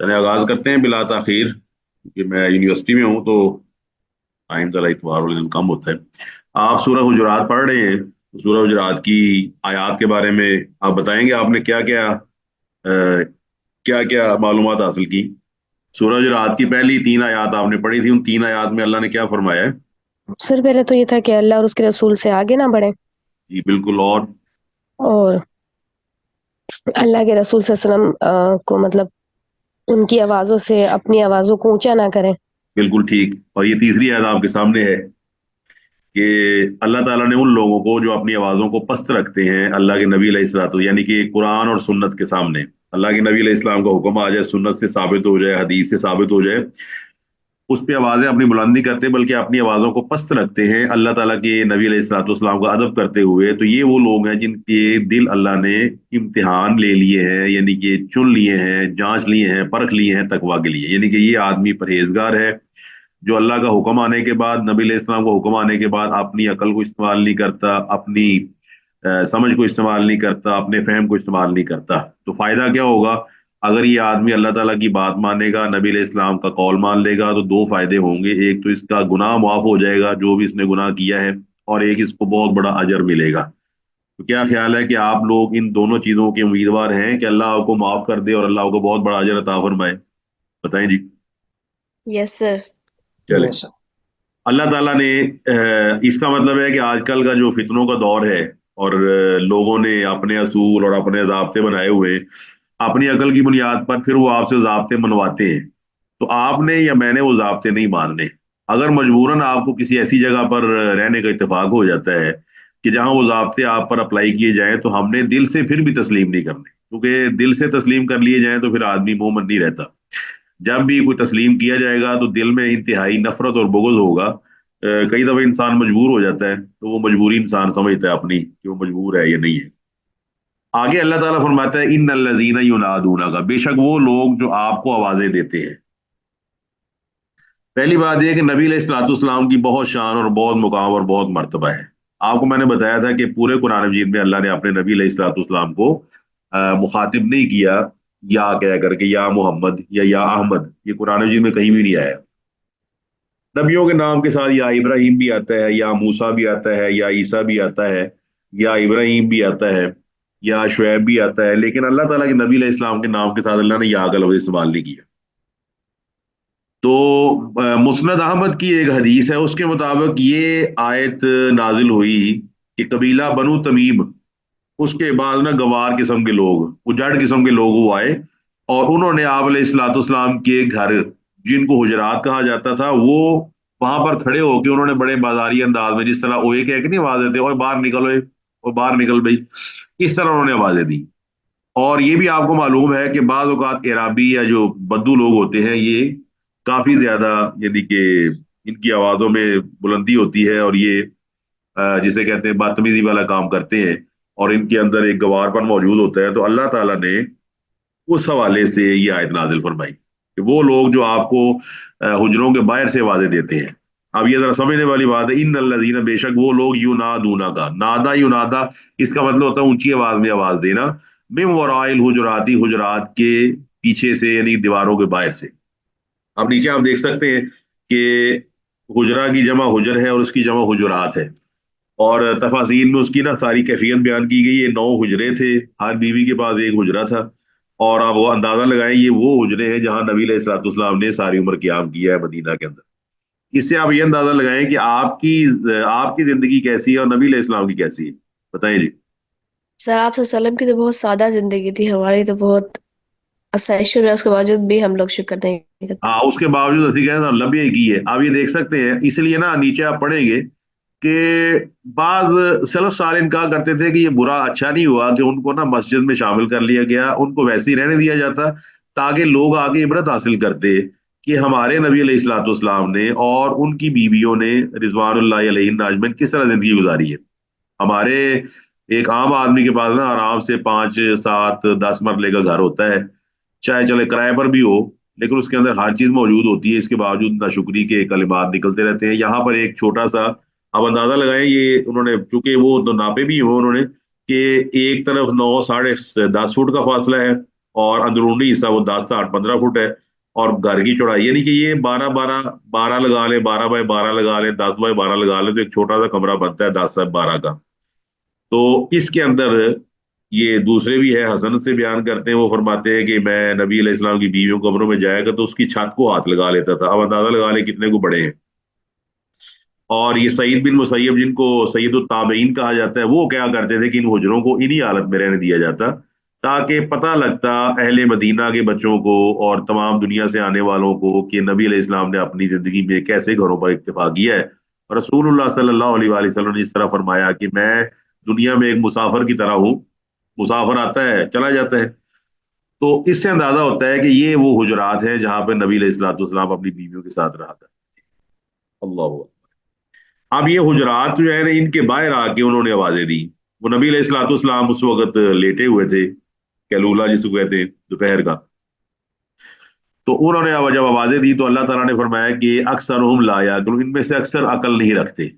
चलिए आगाज करते हैं बिला ताखीर, क्योंकि मैं यूनिवर्सिटी में हूँ तो टाइम जरा इतवार वाले दिन कम होता है। आप सूरह हुजुरात पढ़ रहे हैं, तो सूरह हुजुरात की आयत के बारे में आप बताएंगे आपने क्या क्या मालूमात हासिल की। सूरह हुजुरात की पहली 3 आयत आपने पढ़ी थी, उन 3 आयत में अल्लाह ने क्या फरमाया है? सर पहले तो ये था कि अल्लाह और उसके रसूल से आगे ना बढ़े, जी बिल्कुल। और और अल्लाह के रसूल सल्लल्लाहु अलैहि वसल्लम को मतलब उनकी आवाजों से अपनी आवाजों को ऊंचा ना करें। बिल्कुल ठीक। और ये तीसरी आयत आपके सामने है कि अल्लाह ताला ने उन लोगों को जो अपनी आवाज़ों को पस्त रखते हैं अल्लाह के नबी अलैहिस्सलातु यानी कि कुरान और सुन्नत के सामने, अल्लाह के नबी अलैहिस्सलाम का हुक्म आ जाए, सुन्नत से साबित हो जाए, हदीस से साबित हो जाए, उस पे आवाज़ें अपनी बुलंद नहीं करते बल्कि अपनी आवाज़ों को पस्त रखते हैं अल्लाह ताला के नबी अलैहिस्सलाम का अदब करते हुए। तो ये वो लोग हैं जिनके दिल अल्लाह ने इम्तिहान ले लिए हैं, यानी कि चुन लिए हैं, जांच लिए हैं, परख लिए हैं तकवा के लिए। यानी कि ये आदमी परहेजगार है जो अल्लाह का हुक्म आने के बाद, नबी अलैहिस्सलाम का हुक्म आने के बाद अपनी अकल को इस्तेमाल नहीं करता, अपनी समझ को इस्तेमाल नहीं करता, अपने फहम को इस्तेमाल नहीं करता। तो फायदा क्या होगा? अगर ये आदमी अल्लाह ताला की बात मानेगा, नबी अलैहिस्सलाम का कौल मान लेगा, तो दो फायदे होंगे। एक तो इसका गुनाह माफ हो जाएगा जो भी इसने गुनाह किया है, और एक इसको बहुत बड़ा अजर मिलेगा। तो क्या ख्याल है कि आप लोग इन दोनों चीजों के उम्मीदवार हैं कि अल्लाह आपको माफ कर दे और अल्लाह आपको बहुत बड़ा अजर अता फरमाए? बताएं जी। Yes sir. चले। यस। अल्लाह ताला ने इसका मतलब है कि आजकल का जो फितनों का दौर है, और लोगों ने अपने असूल और अपने ज़ाब्ते बनाए हुए, अपनी अकल की बुनियाद पर फिर वो आपसे ज़ाब्ते मनवाते हैं। तो आपने या मैंने वो ज़ाब्ते नहीं मानने। अगर मजबूरन आपको किसी ऐसी जगह पर रहने का इत्तेफाक हो जाता है कि जहां वो ज़ाब्ते आप पर अप्लाई किए जाएं, तो हमने दिल से फिर भी तस्लीम नहीं करने, क्योंकि दिल से तस्लीम कर लिए जाएं तो फिर आदमी मोमन नहीं रहता। जब भी कोई तस्लीम किया जाएगा तो दिल में इंतहाई नफरत और बुग़्ज़ होगा। कई दफे इंसान मजबूर हो जाता है, तो वो मजबूरी इंसान समझता है अपनी कि वो मजबूर है या नहीं है। आगे अल्लाह ताला फरमाता है इन लजीना युनादूना का, बेशक वो लोग जो आपको आवाजें देते हैं। पहली बात यह कि नबी अलैहिस्सलाम की बहुत शान और बहुत मुकाम और बहुत मर्तबा है। आपको मैंने बताया था कि पूरे कुरान मजीद में अल्लाह ने अपने नबी अलैहिस्सलाम को मुखातिब नहीं किया या कह करके, या मोहम्मद या अहमद, ये कुरान मजीद में कहीं भी नहीं आया। नबियों के नाम के साथ या इब्राहिम भी आता है, या मूसा भी आता है, या ईसा भी आता है, या इब्राहिम भी आता है, या शुएब भी आता है, लेकिन अल्लाह ताला के नबी अलैहि इस्लाम के नाम के साथ अल्लाह ने या का लफ्ज़ इस्तेमाल नहीं किया। तो मुस्नद अहमद की एक हदीस है, उसके मुताबिक ये आयत नाजिल हुई कि कबीला बनु तमीम, उसके बाद ना गवार किस्म के लोग, उजड़ किस्म के लोग वो आए, और उन्होंने आप अलैहिस्सलाम के घर, जिनको हुजरात कहा जाता था, वो वहां पर खड़े होकर उन्होंने बड़े बाजारी अंदाज में, जिस तरह ओए कह के नहीं आवाज देते, और बाहर निकलो, और बाहर निकल भाई, इस तरह उन्होंने आवाजें दी। और ये भी आपको मालूम है कि बाज़ औक़ात एराबी या जो बद्दू लोग होते हैं, ये काफी ज्यादा, यानी कि इनकी आवाजों में बुलंदी होती है, और ये जिसे कहते हैं बदतमीजी वाला काम करते हैं, और इनके अंदर एक गवारपन मौजूद होता है। तो अल्लाह ताला ने उस हवाले से ये आयत नाजिल फरमाई कि वो लोग जो आपको हुजरों के बाहर से आवाजें देते हैं। अब ये जरा समझने वाली बात है, इन अल्लज़ीना, बेशक वो लोग, यूनादूना का नादा, युनादा इसका मतलब होता है ऊंची आवाज में आवाज देना, मिन वराइल हुजुराती, हुजुरात के पीछे से, यानी दीवारों के बाहर से। अब नीचे आप देख सकते हैं कि हुजरा की जमा हुजर है और उसकी जमा हुजुरात है, और तफासील में उसकी ना सारी कैफियत बयान की गई है। 9 हुजरे थे, हर बीवी के पास एक हुजरा था, और आप वो अंदाजा लगाएं, ये वो हुजरे हैं जहां नबी अलैहिस्सलाम ने सारी उम्र क़याम किया है मदीना के अंदर। इससे आप ये अंदाजा लगाएं कि आपकी आपकी जिंदगी कैसी है और नबी अलैहिस्सलाम की कैसी है। बताएं जी। सर आप सल्लम की तो बहुत सादा जिंदगी थी, हमारी तो बहुत आसाइशों में उसके बावजूद भी हम लोग शुक्र नहीं करते। हाँ, उसके बावजूद असी कहें लंबी एक ही है। आप ये देख सकते हैं, इसलिए ना नीचे आप पढ़ेंगे कि बाज सलफ सालिन कहा करते थे कि ये बुरा अच्छा नहीं हुआ कि उनको ना मस्जिद में शामिल कर लिया गया, उनको वैसे ही रहने दिया जाता, ताकि लोग आगे इबरत हासिल करते कि हमारे नबी अलैहिस्सलाम ने और उनकी बीवियों ने रिजवानुल्लाह अलैहिन अजमैन किस तरह जिंदगी गुजारी है। हमारे एक आम आदमी के पास ना आराम से 5 7 10 मरले का घर होता है, चाहे चले किराए पर भी हो, लेकिन उसके अंदर हर चीज मौजूद होती है। इसके बावजूद नाशुक्री के कलिमात निकलते रहते हैं। यहाँ पर एक छोटा सा, अब अंदाजा लगाएं, ये उन्होंने चूंकि वो तो नापे भी हुए उन्होंने कि एक तरफ 9 साढ़े 10 फुट का फासला है, اور اندرونی حصہ وہ 10 سے 8-15 فٹ ہے، اور گھر کی چوڑائی یعنی کہ یہ 12 لگا لیں، 12 بائی 12 لگا لیں، 10 بائی 12 لگا لیں، تو ایک چھوٹا سا کمرہ بنتا ہے 10 سے 12 کا۔ تو اس کے اندر یہ دوسرے بھی ہے، حسن سے بیان کرتے ہیں، وہ فرماتے ہیں کہ میں نبی علیہ السلام کی بیویوں قبروں میں جایا گا تو اس کی چھت کو ہاتھ لگا لیتا تھا، اب اندازہ لگا لیں کتنے کو بڑے ہیں۔ اور یہ سعید بن مسیب جن کو سید التابعین کہا جاتا ہے، وہ کیا کرتے تھے کہ ان حجروں کو انہی حالت میں رہنے دیا جاتا تاکہ پتہ لگتا اہل مدینہ کے بچوں کو اور تمام دنیا سے آنے والوں کو کہ نبی علیہ السلام نے اپنی زندگی میں کیسے گھروں پر اکتفا کیا ہے۔ اور رسول اللہ صلی اللہ علیہ وآلہ وسلم نے اس طرح فرمایا کہ میں دنیا میں ایک مسافر کی طرح ہوں، مسافر آتا ہے چلا جاتا ہے۔ تو اس سے اندازہ ہوتا ہے کہ یہ وہ حجرات ہیں جہاں پہ نبی علیہ الصلوۃ والسلام اپنی بیویوں کے ساتھ رہا تھا۔ اللہ اکبر۔ اب یہ حجرات جو ہے نا، ان کے باہر آ کے انہوں نے آوازیں دی۔ وہ نبی علیہ الصلوۃ والسلام اس وقت لیٹے ہوئے تھے، کیلولا جس کو کہتے ہیں دوپہر کا، تو انہوں نے جب آوازیں دی تو اللہ تعالیٰ نے فرمایا کہ اکثرہم لا یعقلون، ان میں سے اکثر عقل نہیں رکھتے،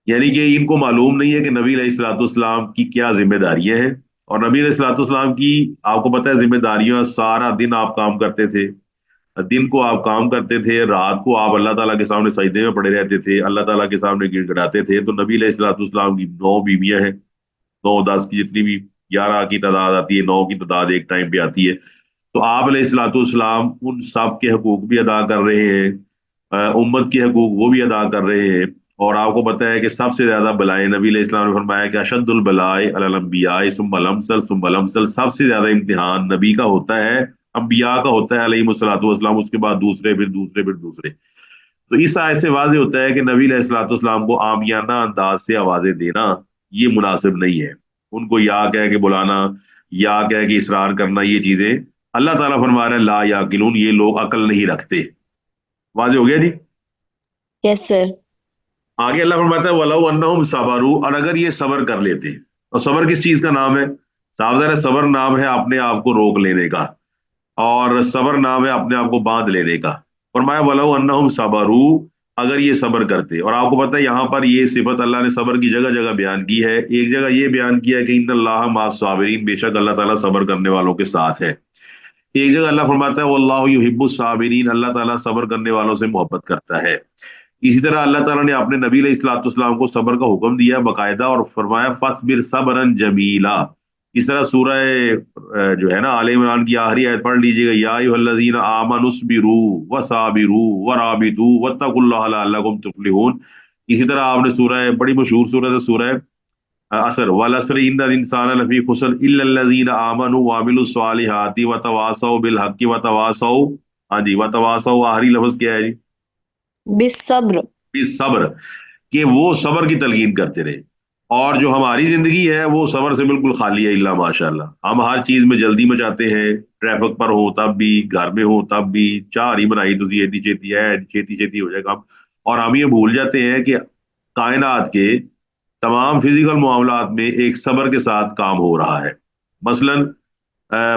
یعنی کہ ان کو معلوم نہیں ہے کہ نبی علیہ الصلوۃ والسلام کی کیا ذمہ داریاں ہیں۔ اور نبی علیہ الصلوۃ والسلام کی آپ کو پتہ ہے ذمہ داریاں، سارا دن آپ کام کرتے تھے، دن کو آپ کام کرتے تھے، رات کو آپ اللہ تعالیٰ کے سامنے سجدے میں پڑے رہتے تھے، اللہ تعالیٰ کے سامنے گڑ گڑاتے تھے۔ تو نبی علیہ الصلوۃ والسلام کی 9 بیویاں ہیں، 9 10 کی جتنی بھی 11 کی تعداد آتی ہے، 9 کی تعداد ایک ٹائم پہ آتی ہے۔ تو آپ علیہ الصلوۃ والسلام ان سب کے حقوق بھی ادا کر رہے ہیں، امت کے حقوق وہ بھی ادا کر رہے ہیں۔ اور آپ کو پتہ ہے کہ سب سے زیادہ بلائیں، نبی علیہ السلام نے فرمایا کہ اشد البلاء علی الانبیاء ثم الامثل ثم الامثل، سب سے زیادہ امتحان نبی کا ہوتا ہے، انبیاء کا ہوتا ہے علیہ الصلوۃ والسلام، اس کے بعد دوسرے، پھر دوسرے، پھر دوسرے۔ تو اس آیت سے واضح ہوتا ہے کہ نبی علیہ الصلوۃ والسلام کو عامیانہ انداز سے آوازیں دینا یہ مناسب نہیں ہے، ان کو یا کہہ کے بلانا، یا کہہ کے اصرار کرنا، یہ چیزیں اللہ تعالیٰ فرما رہے ہیں لا یاقلون، یہ لوگ عقل نہیں رکھتے۔ واضح ہو گیا جی؟ یس سر۔ آگے اللہ فرماتا ہے وَلَوْ أَنَّهُمْ صَبَرُوا، اور اگر یہ صبر کر لیتے، اور صبر کس چیز کا نام ہے؟ صاحب ذرا، صبر نام ہے اپنے آپ کو روک لینے کا، اور صبر نام ہے اپنے آپ کو باندھ لینے کا۔ فرمایا وَلَوْ أَنَّهُمْ صَبَرُوا، اگر یہ صبر کرتے۔ اور آپ کو پتہ ہے یہاں پر یہ صفت اللہ نے صبر کی جگہ جگہ بیان کی ہے۔ ایک جگہ یہ بیان کیا ہے کہ ان اللہ مع الصابرین، بے شک اللہ تعالیٰ صبر کرنے والوں کے ساتھ ہے۔ ایک جگہ اللہ فرماتا ہے واللہ یحب الصابرین، اللہ تعالیٰ صبر کرنے والوں سے محبت کرتا ہے۔ اسی طرح اللہ تعالیٰ نے اپنے نبی علیہ الصلوۃ والسلام کو صبر کا حکم دیا باقاعدہ، اور فرمایا فاصبر صبرا جمیلا۔ اس طرح سورہ جو ہے نا آل عمران کی آخری آیت پڑھ لیجیے گا، یا ایھا الذین آمنوا اصبروا وصابروا ورابطوا واتقوا اللہ لعلکم تفلحون۔ اسی طرح آپ نے سورہ، بڑی مشہور سورہ ہے سورہ عصر، والعصر ان الانسان لفی خسر الا الذین آمنوا وعملوا الصالحات وتواصوا بالحق وتواصوا، ہاں جی، وتواصوا آخری لفظ کیا ہے جی؟ بالصبر۔ صبر، کہ وہ صبر کی تلقین کرتے رہے۔ اور جو ہماری زندگی ہے وہ صبر سے بالکل خالی ہے، اللہ ماشاء اللہ۔ ہم ہر چیز میں جلدی مچاتے ہیں، ٹریفک پر ہو تب بھی، گھر میں ہو تب بھی، چاہ نہیں بنائی تو ایڈی چھیتی ہے، چھیتی چھیتی ہو جائے کام۔ اور ہم یہ بھول جاتے ہیں کہ کائنات کے تمام فزیکل معاملات میں ایک صبر کے ساتھ کام ہو رہا ہے۔ مثلا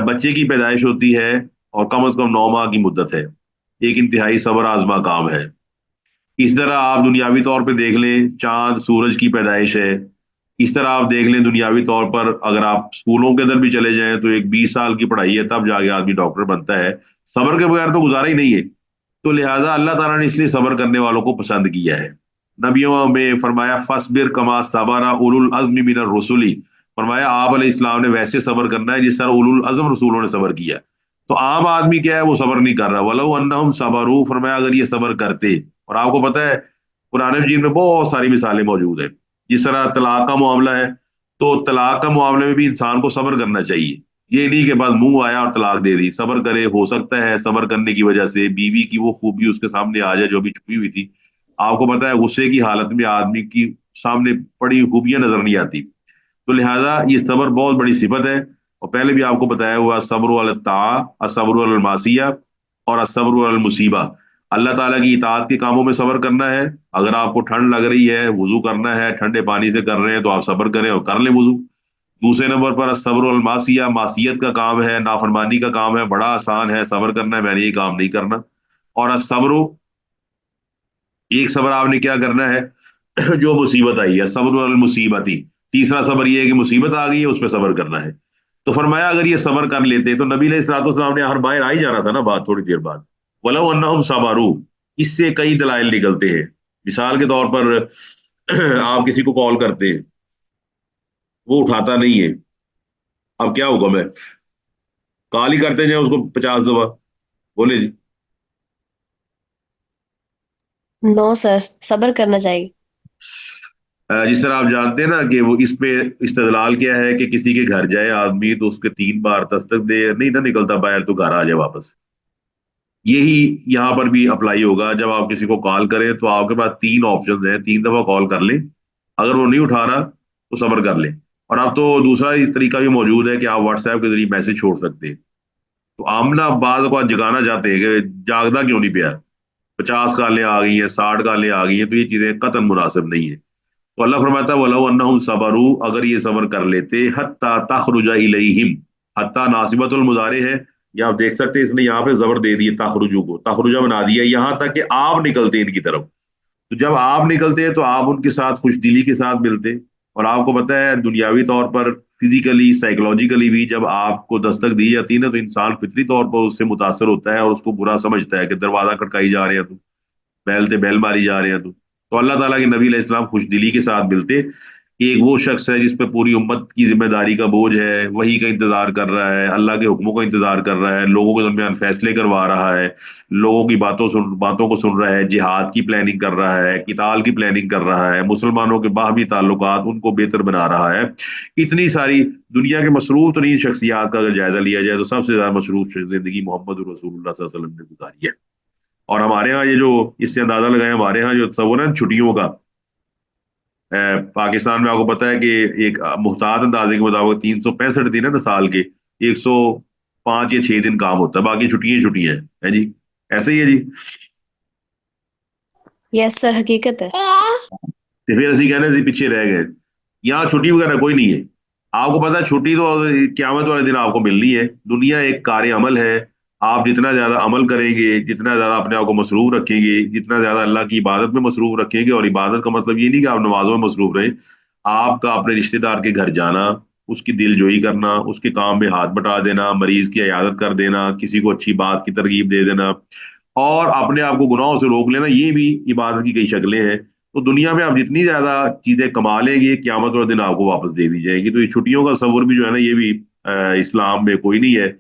بچے کی پیدائش ہوتی ہے اور کم از کم 9 ماہ کی مدت ہے، ایک انتہائی صبر آزما کام ہے۔ اس طرح آپ دنیاوی طور پہ دیکھ لیں، چاند سورج کی پیدائش ہے۔ اس طرح آپ دیکھ لیں دنیاوی طور پر، اگر آپ اسکولوں کے اندر بھی چلے جائیں تو ایک 20 سال کی پڑھائی ہے، تب جا کے آدمی ڈاکٹر بنتا ہے۔ صبر کے بغیر تو گزارا ہی نہیں ہے۔ تو لہٰذا اللہ تعالیٰ نے اس لیے صبر کرنے والوں کو پسند کیا ہے۔ نبیوں میں فرمایا فاصبر کما صبر اولو العزم من الرسل، فرمایا آپ علیہ السلام نے ویسے صبر کرنا ہے جس طرح اولو العزم رسولوں نے صبر کیا۔ تو عام آدمی کیا ہے، وہ صبر نہیں کر رہا۔ ولو انہم صبروا، فرمایا اگر یہ صبر کرتے۔ اور آپ کو پتہ ہے قرآن مجید میں بہت ساری مثالیں موجود ہیں، جس طرح طلاق کا معاملہ ہے، تو طلاق کا معاملے میں بھی انسان کو صبر کرنا چاہیے۔ یہ نہیں کہ بس منہ آیا اور طلاق دے دی، صبر کرے، ہو سکتا ہے صبر کرنے کی وجہ سے بیوی کی وہ خوبی اس کے سامنے آ جائے جو بھی چھپی ہوئی تھی۔ آپ کو پتہ ہے غصے کی حالت میں آدمی کی سامنے پڑی خوبیاں نظر نہیں آتی۔ تو لہٰذا یہ صبر بہت بڑی صفت ہے، اور پہلے بھی آپ کو بتایا ہوا صبر علی الطاعہ، الصبر علی المعصیہ، اور الصبر علی المصیبہ۔ اللہ تعالیٰ کی اطاعت کے کاموں میں صبر کرنا ہے۔ اگر آپ کو ٹھنڈ لگ رہی ہے، وضو کرنا ہے، ٹھنڈے پانی سے کر رہے ہیں تو آپ صبر کریں اور کر لیں وضو۔ دوسرے نمبر پر الصبر علی المعصیہ، معصیت کا کام ہے، نافرمانی کا کام ہے، بڑا آسان ہے صبر کرنا ہے، میں نے یہ کام نہیں کرنا۔ اور الصبر، ایک صبر آپ نے کیا کرنا ہے جو مصیبت آئی ہے، صبر علی المصیبتی۔ تیسرا صبر یہ ہے کہ مصیبت آ گئی ہے، اس پہ صبر کرنا ہے۔ تو فرمایا اگر یہ صبر کر لیتے تو نبی علیہ الصلوۃ والسلام نے ہر باہر آ ہی جانا تھا نا بات تھوڑی دیر بعد. ولو انہم صبروا، اس سے کئی دلائل نکلتے ہیں. مثال کے طور پر آپ کسی کو کال کرتے ہیں، وہ اٹھاتا نہیں ہے، اب کیا حکم ہے؟ کال ہی کرتے جائیں اس کو 50 دفعہ. بولے جی. نو سر، صبر کرنا چاہیے. جس طرح آپ جانتے ہیں نا کہ وہ اس پہ استدلال کیا ہے کہ کسی کے گھر جائے آدمی تو اس کے 3 بار دستک دے، نہیں نہ نکلتا باہر تو گھر آ جائے واپس. یہی یہاں پر بھی اپلائی ہوگا. جب آپ کسی کو کال کریں تو آپ کے پاس 3 آپشن ہیں، 3 دفعہ کال کر لیں. اگر وہ نہیں اٹھا رہا تو صبر کر لیں. اور اب تو دوسرا طریقہ بھی موجود ہے کہ آپ واٹس ایپ کے ذریعے میسج چھوڑ سکتے ہیں. تو آمنا بعض کو جگانا چاہتے ہیں کہ جاگتا کیوں نہیں پیا، 50 کالیں آ گئی ہیں، 60 کالیں آ گئی ہیں، تو یہ چیزیں قطعا مناسب نہیں ہے. تو اللہ فرماتا ہے وَلَوْ أَنَّهُمْ صَبَرُوا، اگر یہ صبر کر لیتے، حَتَّى تَخْرُجَ إِلَيْهِمْ، حتیٰ ناصبۃ المضارع ہے. یہ آپ دیکھ سکتے ہیں اس نے یہاں پہ زبر دے دیے تخرجو کو، تخرجہ بنا دیا یہاں تک کہ آپ نکلتے ان کی طرف. تو جب آپ نکلتے تو آپ ان کے ساتھ خوش دلی کے ساتھ ملتے. اور آپ کو پتہ ہے دنیاوی طور پر فزیکلی سائیکولوجیکلی بھی جب آپ کو دستک دی جاتی ہے نا تو انسان فطری طور پر اس سے متاثر ہوتا ہے اور اس کو برا سمجھتا ہے کہ دروازہ کھٹکائی جا رہے ہیں تو بیل بیل ماری جا رہے ہیں. تو اللہ تعالیٰ کے نبی علیہ السلام خوش دلی کے ساتھ ملتے. ایک وہ شخص ہے جس پہ پوری امت کی ذمہ داری کا بوجھ ہے، وہی کا انتظار کر رہا ہے، اللہ کے حکموں کا انتظار کر رہا ہے، لوگوں کے درمیان فیصلے کروا رہا ہے، لوگوں کی باتوں کو سن رہا ہے، جہاد کی پلاننگ کر رہا ہے، قتال کی پلاننگ کر رہا ہے، مسلمانوں کے باہمی تعلقات ان کو بہتر بنا رہا ہے. اتنی ساری دنیا کے مصروف ترین شخصیات کا اگر جائزہ لیا جائے تو سب سے زیادہ مصروف زندگی محمد رسول اللہ صلی اللہ علیہ وسلم نے گزاری ہے. اور ہمارے ہاں یہ جو اس سے اندازہ لگائیں، ہمارے ہاں جو تصور ہے چھٹیوں کا، پاکستان میں آپ کو پتا ہے کہ ایک محتاط اندازے کے مطابق 365 دن ہے نا سال کے، 105 یا 6 دن کام ہوتا ہے، باقی چھٹیاں ہے جی. ایسے ہی ہے جی. یس سر، حقیقت ہے. تو پھر اسی کہنے سے پیچھے رہ گئے. یہاں چھٹی وغیرہ کوئی نہیں ہے. آپ کو پتا ہے چھٹی تو قیامت والے دن آپ کو ملنی ہے. دنیا ایک کار عمل ہے. آپ جتنا زیادہ عمل کریں گے، جتنا زیادہ اپنے آپ کو مصروف رکھیں گے، جتنا زیادہ اللہ کی عبادت میں مصروف رکھیں گے، اور عبادت کا مطلب یہ نہیں کہ آپ نمازوں میں مصروف رہیں، آپ کا اپنے رشتہ دار کے گھر جانا، اس کی دل جوئی کرنا، اس کے کام میں ہاتھ بٹا دینا، مریض کی عیادت کر دینا، کسی کو اچھی بات کی ترغیب دے دینا، اور اپنے آپ کو گناہوں سے روک لینا، یہ بھی عبادت کی کئی شکلیں ہیں. تو دنیا میں آپ جتنی زیادہ چیزیں کما لیں گے، قیامت والے دن آپ کو واپس دے دی جائیں گی. تو یہ چھٹیوں کا تصور بھی جو ہے نا یہ بھی اسلام میں کوئی نہیں ہے.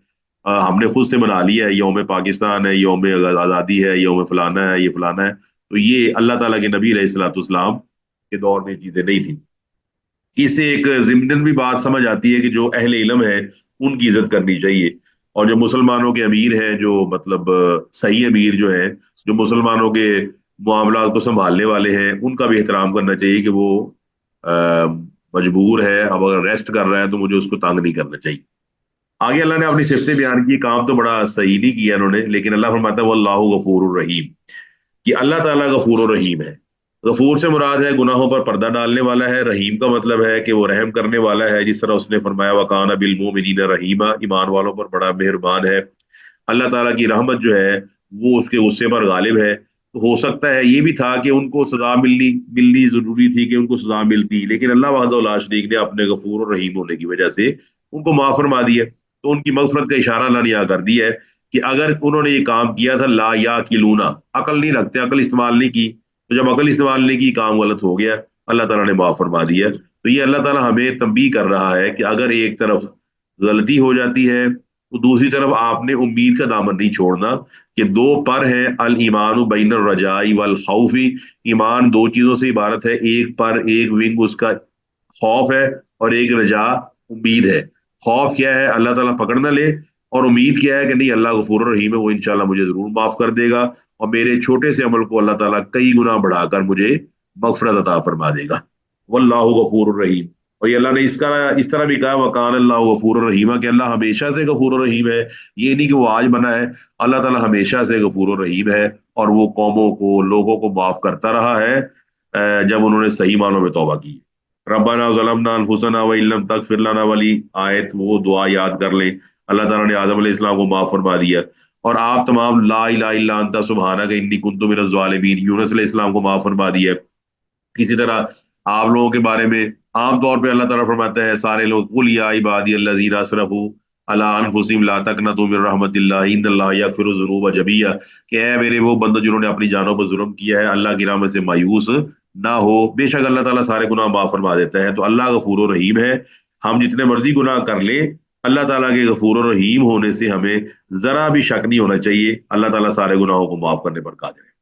ہم نے خود سے بنا لیا ہے، یوم پاکستان ہے، یوم آزادی ہے، یوم فلانا ہے، یہ فلانا ہے. تو یہ اللہ تعالیٰ کے نبی علیہ الصلوۃ والسلام کے دور میں چیزیں نہیں تھیں. اس سے ایک ضمن بھی بات سمجھ آتی ہے کہ جو اہل علم ہے ان کی عزت کرنی چاہیے، اور جو مسلمانوں کے امیر ہیں، جو مطلب صحیح امیر جو ہیں، جو مسلمانوں کے معاملات کو سنبھالنے والے ہیں، ان کا بھی احترام کرنا چاہیے کہ وہ مجبور ہے، اب اگر ریسٹ کر رہا ہے تو مجھے اس کو تنگ نہیں کرنا چاہیے. آگے اللہ نے اپنی صفتیں بیان کی. کام تو بڑا صحیح نہیں کیا انہوں نے، لیکن اللہ فرماتا ہے واللہ غفور الرحیم، کہ اللہ تعالیٰ غفور و رحیم ہے. غفور سے مراد ہے گناہوں پر پردہ ڈالنے والا ہے، رحیم کا مطلب ہے کہ وہ رحم کرنے والا ہے، جس طرح اس نے فرمایا وکان بالمؤمنین رحیما، ایمان والوں پر بڑا مہربان ہے. اللہ تعالیٰ کی رحمت جو ہے وہ اس کے غصے پر غالب ہے. تو ہو سکتا ہے یہ بھی تھا کہ ان کو سزا ملنی ضروری تھی کہ ان کو سزا ملتی، لیکن اللہ وحدہ لا شریک نے اپنے غفور اور رحیم ہونے کی وجہ سے ان کو معاف فرما دیا. تو ان کی مغفرت کا اشارہ اللہ نے یہاں کر دیا ہے کہ اگر انہوں نے یہ کام کیا تھا لا یا کلونا، عقل نہیں رکھتے، عقل استعمال نہیں کی، تو جب عقل استعمال نہیں کی کام غلط ہو گیا، اللہ تعالیٰ نے معاف فرما دیا. تو یہ اللہ تعالیٰ ہمیں تنبیہ کر رہا ہے کہ اگر ایک طرف غلطی ہو جاتی ہے تو دوسری طرف آپ نے امید کا دامن نہیں چھوڑنا. کہ 2 پر ہیں، الایمان بین الرجاء والخوف، ایمان 2 چیزوں سے عبارت ہے، ایک پر ایک ونگ اس کا خوف ہے، اور ایک رجا امید ہے. خوف کیا ہے؟ اللہ تعالیٰ پکڑ نہ لے، اور امید کیا ہے کہ نہیں اللہ غفور الرحیم ہے، وہ انشاءاللہ مجھے ضرور معاف کر دے گا، اور میرے چھوٹے سے عمل کو اللہ تعالیٰ کئی گنا بڑھا کر مجھے مغفرت عطا فرما دے گا. واللہ غفور الرحیم. اور یہ اللہ نے اس طرح بھی کہا وکان اللہ غفور الرحیم، کہ اللہ ہمیشہ سے غفور الرحیم ہے. یہ نہیں کہ وہ آج بنا ہے، اللہ تعالیٰ ہمیشہ سے غفور الرحیم ہے، اور وہ قوموں کو، لوگوں کو معاف کرتا رہا ہے جب انہوں نے صحیح معنوں میں توبہ کی. ربنا ظلمنا انفسنا وان لم تغفر لنا، والی آیت، وہ دعا یاد کر لیں. اللہ تعالیٰ نے آدم علیہ السلام کو معاف فرما دیا. اور آپ تمام لا الہ الا انت سبحانک انی کنت من الظالمین، یونس علیہ السلام کو معاف فرما دیا. اسی طرح آپ لوگوں کے بارے میں आम तौर पे अल्लाह ताला फरमाता है सारे लोग कुल या इबादी अल्लज़ीना असरफू अला अनफुसिहिम ला तक़नतू मिन रहमतिल्लाह इन्नल्लाह यग़फिरु ज़ुनूबा जमीआ, कि ऐ मेरे वो बंदे जिन्होंने अपनी जानों पर जुल्म किया है, अल्लाह की रहमत से मायूस ना हो, बेशक अल्लाह ताला सारे गुनाह माफ फरमा देता है। तो अल्लाह गफूर रहीम है। हम जितने मर्जी गुनाह कर ले, अल्लाह ताला के गफूर रहीम होने से हमें जरा भी शक नहीं होना चाहिए। अल्लाह ताला सारे गुनाहों को माफ करने पर कादिर है।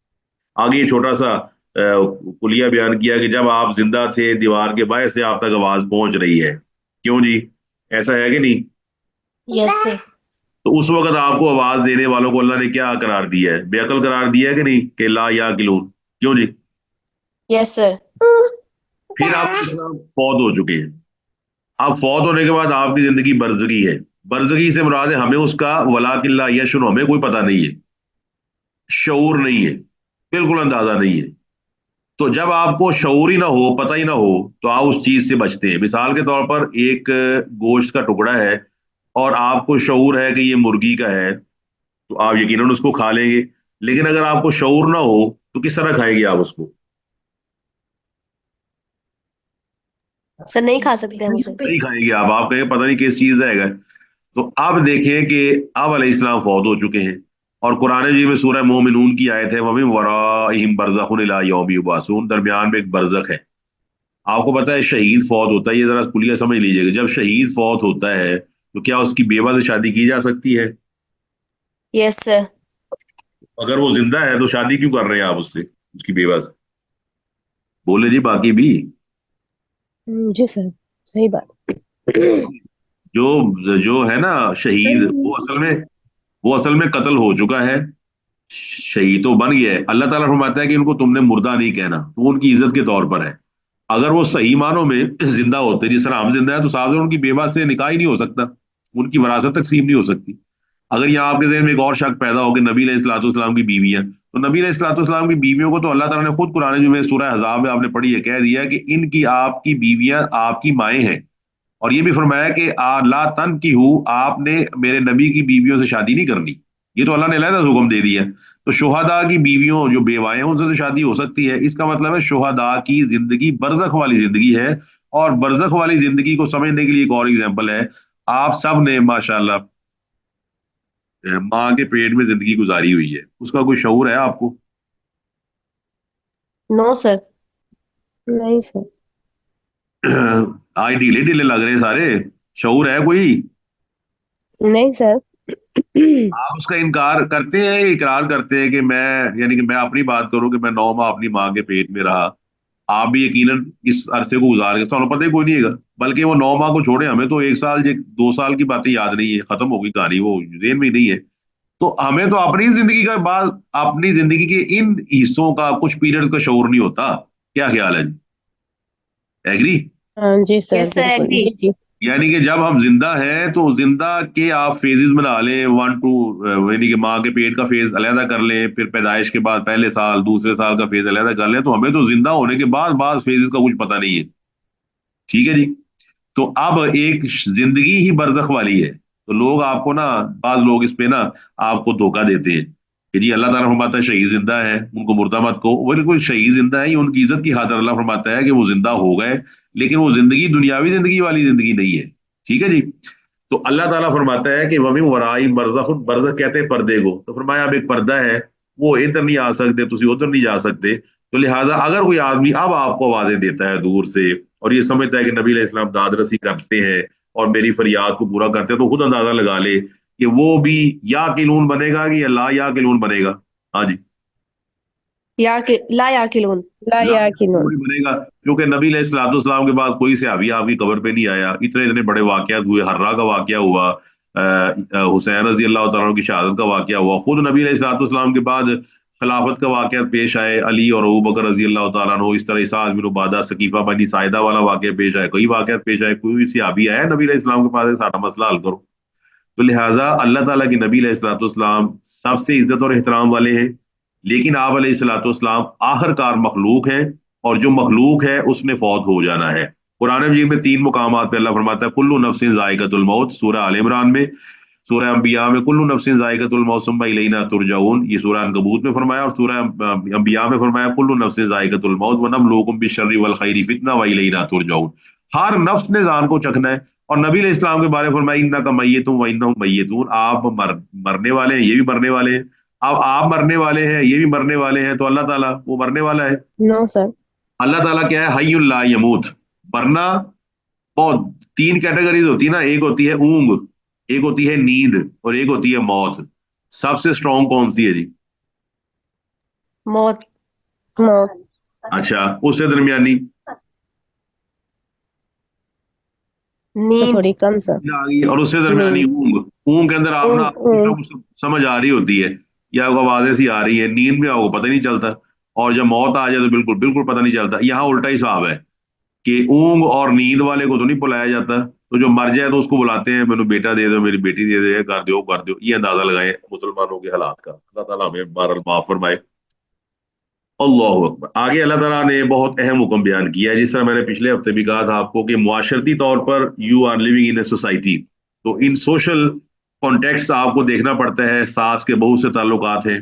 आगे ये छोटा सा कुलिया बयान किया कि जब आप जिंदा थे, दीवार के बाहर से आप तक आवाज पहुंच रही है, क्यों जी, ऐसा है कि नहीं? Yes sir. तो उस वक्त आपको आवाज देने वालों को अल्लाह ने क्या करार दिया है? बेअकल करार दिया है कि नहीं, कि ला या किलून, क्यों जी? Yes sir. फिर आप इस्लाम फौत हो चुके हैं। अब फौत होने के बाद आपकी जिंदगी बरज़गी है। बरज़गी से मुराद है हमें उसका वला किल्ला यशुन, हमें कोई पता नहीं है, शऊर नहीं है, बिल्कुल अंदाजा नहीं है। तो जब आपको शऊर ही ना हो, पता ही ना हो, तो आप उस चीज से बचते हैं। मिसाल के तौर पर एक गोश्त का टुकड़ा है और आपको शऊर है कि ये मुर्गी का है, तो आप यकीनन उसको खा लेंगे। लेकिन अगर आपको शऊर ना हो तो किस तरह खाएंगे आप उसको? सर नहीं खा सकते हम उसे। नहीं खाएंगे आप कहेंगे पता नहीं किस चीज है। तो अब देखें कि अब अलैहिस्सलाम फौत हो चुके हैं और कुरान जी में सूरह मोमिनून की आयत है, वमिन वराइहिम बरज़खुन इला यौमि युबअसून, दरमियान में एक बरज़ख है। आपको पता है शहीद फौत होता है, ये जरा कुलिया समझ लीजिएगा, जब शहीद फौत होता है तो क्या उसकी बेवा से शादी की जा सकती है? Yes sir. अगर वो जिंदा है तो शादी क्यों कर रहे हैं आप उससे, उसकी बेवा से? बोले जी बाकी भी। जी सर, सही बात। जो जो है ना शहीद, वो असल में कत्ल हो चुका है, शहीद तो बन गया है। अल्लाह ताला फरमाता है कि इनको तुमने मुर्दा नहीं कहना, तो वो उनकी इज्जत के तौर पर है। अगर वो सही मानों में जिंदा होते, जिस तरह हम जिंदा है, तो साहब उनकी बेवा से निकाह ही नहीं हो सकता, उनकी वरासत तकसीम नहीं हो सकती। अगर यहाँ आपके ज़हन में एक और शक पैदा हो कि नबी अलैहिस्सलाम की बीवियां, तो नबी अलैहिस्सलाम की बीवियों को तो अल्लाह ताला ने खुद कुरान में सूरह अहज़ाब में आपने पढ़ी है, कह दिया कि इनकी आपकी बीवियां आपकी माएँ हैं। और ये भी फरमाया कि ला तन की हूँ, आपने मेरे नबी की बीवियों से शादी नहीं करनी। ये तो अल्लाह ने अलहदा हुक्म दे दिया। तो शुहदा की बीवियों जो बेवाएं हैं उनसे तो शादी हो सकती है। इसका मतलब है शुहदा की जिंदगी बरज़ख वाली जिंदगी है। और बरज़ख वाली जिंदगी को समझने के लिए एक और एग्जाम्पल है, आप सब ने माशाल्लाह माँ के पेट में जिंदगी गुजारी हुई है, उसका कोई शऊर है आपको? No sir. नहीं सर। आज ढीले ढीले लग रहे हैं सारे, शऊर है कोई? नहीं सर। आप उसका इनकार करते हैं, इकरार करते हैं कि मैं, यानी कि मैं अपनी बात करूं कि मैं 9 माह अपनी माँ के पेट में रहा, आप भी यकीनन इस अरसे को गुजार के, तो पता ही कोई नहीं है। बल्कि वो 9 माह को छोड़े, हमें तो 1 साल 2 साल की बातें याद नहीं है, खत्म हो गई कहानी, वो जेन में ही नहीं है। तो हमें तो अपनी जिंदगी का बाद, अपनी जिंदगी के इन हिस्सों का, कुछ पीरियड्स का शऊर नहीं होता। क्या ख्याल है जी? एग्री? हाँ जी सर, यस सर, बिल्कुल एग्री। जी जी। यानी कि जब हम जिंदा हैं तो जिंदा के आप फेजेस बना लें, वन टू, यानी कि माँ के पेट का फेज अलहदा कर लें, फिर पैदाइश के बाद पहले साल दूसरे साल का फेज अलहदा कर लें, तो हमें तो जिंदा होने के बाद फेजेस का कुछ पता नहीं है। ठीक है जी। तो अब एक जिंदगी ही बरज़ख वाली है। तो लोग आपको ना, बाज लोग इस पे ना आपको धोखा देते हैं कि जी अल्लाह ताला फरमाता है शहीद जिंदा है, उनको मुर्दा मत को। वो बिल्कुल शहीद जिंदा है, ये उनकी इज्जत की खातिर अल्लाह फरमाता है कि वो जिंदा हो गए, लेकिन वो जिंदगी दुनियावी जिंदगी वाली जिंदगी नहीं है। ठीक है जी। तो अल्लाह ताला फरमाता है कि वमिन वराई बरज़ख, बरज़ख कहते हैं पर्दे को। तो फरमाया अब एक पर्दा है, वो इधर नहीं आ सकते, तुसी उधर नहीं जा सकते। तो लिहाजा अगर कोई आदमी अब आपको आवाजें देता है दूर से और ये समझता है कि नबी अलैहिस्सलाम दादरसी करते हैं और मेरी फरियाद को पूरा करते हैं, तो खुद अंदाजा लगा ले कि वो भी या किलून बनेगा कि या ला या किलून बनेगा। हाँ जी, ला याकिलून। ला ला या याकिलून। किलून ही बनेगा, क्योंकि नबी अलैहिस्सलाम के बाद कोई सहाबी आपकी कब्र पे नहीं आया। इतने इतने बड़े वाकयात हुए, हर्रा का वाकया हुआ, हुसैन रजी अल्लाह तआला अन्हु की शहादत का वाकया हुआ, खुद नबी अलैहिस्सलाम के बाद खिलाफत का वाकया पेश आए, अली और अबू बकर रजी अल्लाह तआला अन्हु, इस तरह इसाद बिन उबादा सकीफा बनी साइदा वाला वाकया पेश आए, कई वाकयात पेश आए। कोई सहाबी आया नबी अलैहिस्सलाम के पास सारा मसला हल करो? तो लिहाजा अल्लाह ताला की नबी अलैहिस्सलाम सबसे इज्जत और एहतराम वाले हैं, लेकिन आप अलैहिस्सलाम आखिरकार मखलूक हैं, और जो मखलूक है उसने फौत हो जाना है। कुरान मजीद में 3 मुकामात पे अल्लाह फरमाता है कुल्लु नफ्सिन जायकातुल मौत, सूरह आल इमरान में, सूरह अंबिया में कुल्लु नफ्सिन जायकातुल मौत सुम्मा इलैना तुरजाऊन, ये सूरह अनकबूत में फरमाया, और सूरह अंबिया में फरमाया कुल्लु नफ्सिन जायकातुल मौत व नबलुकुम बिश्शर्रि वल खैरि फितना व इलैना तुरजाऊन। हर नफ्स ने जान को चखना है। और नबी अलैहि इस्लाम के बारे में फरमाया इन्नका मय्यतुन व इन्नहुम मय्यतून, आप मरने वाले हैं, ये भी मरने वाले हैं। अब आप मरने वाले हैं, ये भी मरने वाले हैं, तो अल्लाह ताला वो मरने वाला है। No sir. अल्लाह ताला क्या है? हय्युल ला यमूत। मरना बहुत, तीन कैटेगरीज होती है ना, एक होती है ऊंग, एक होती है नींद, और एक होती है मौत। सबसे स्ट्रांग कौन सी है जी? मौत। मौत। अच्छा, उससे दरमियानी नींद। थोड़ी कम सर। नींद आ गई, और उससे दरमियानी नींद। ऊंग। ऊंग के अंदर आप ना ऊंग। कुछ ना कुछ समझ आ रही होती है, या आपको आवाजें सी आ रही है, नींद में आपको पता नहीं चलता। और जब मौत आ जाए तो बिल्कुल बिल्कुल पता नहीं चलता। यहाँ उल्टा ही हिसाब है कि ऊंग और नींद वाले को तो नहीं बुलाया जाता, तो जो मर जाए तो उसको बुलाते हैं, मैंने बेटा दे दो, मेरी बेटी दे दे, कर दो। ये अंदाजा लगाए मुसलमानों के हालात का। अल्लाह ताला हमें बहरहाल माफ फरमाए। अल्लाह अकबर। आगे अल्लाह ताला ने बहुत अहम हुक्म बयान किया है, जिस तरह मैंने पिछले हफ्ते भी कहा था आपको कि मुआशरती तौर पर you are living in a society, तो इन सोशल कॉन्टेक्स्ट आपको देखना पड़ता है। सास के बहू से ताल्लुकात हैं,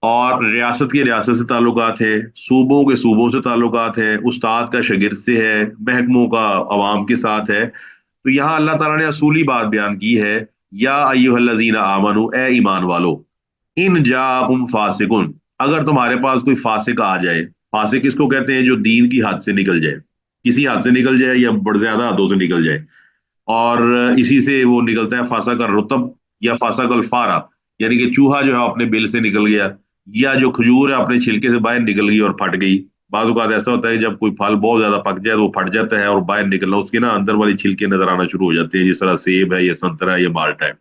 और रियासत के रियासत से ताल्लुकात है, सूबों के सूबों से ताल्लुकात है, उस्ताद का शागिर्द से है, महकमों का अवाम के साथ है। तो यहाँ अल्लाह ताला ने असूली बात बयान की है, या अय्युहल्लज़ीना आमनू, ए ईमान वालो, इन जाकुम फासिकुन, अगर तुम्हारे पास कोई फासिक आ जाए। फासिक किसको कहते हैं? जो दीन की हद से निकल जाए, किसी हद से निकल जाए या बड़ ज्यादा हदों से निकल जाए। और इसी से वो निकलता है फासा का रुतब या फासा कल फारा, यानी कि चूहा जो है अपने बिल से निकल गया, या जो खजूर है अपने छिलके से बाहर निकल गई और फट गई। बाज़ औक़ात ऐसा होता है जब कोई फल बहुत ज्यादा पक जाए तो वो फट जाता है और बाहर निकलना, उसके ना अंदर वाले छिलके नजर आना शुरू हो जाते हैं, जिस तरह सेब है या संतरा है या माल्टा है।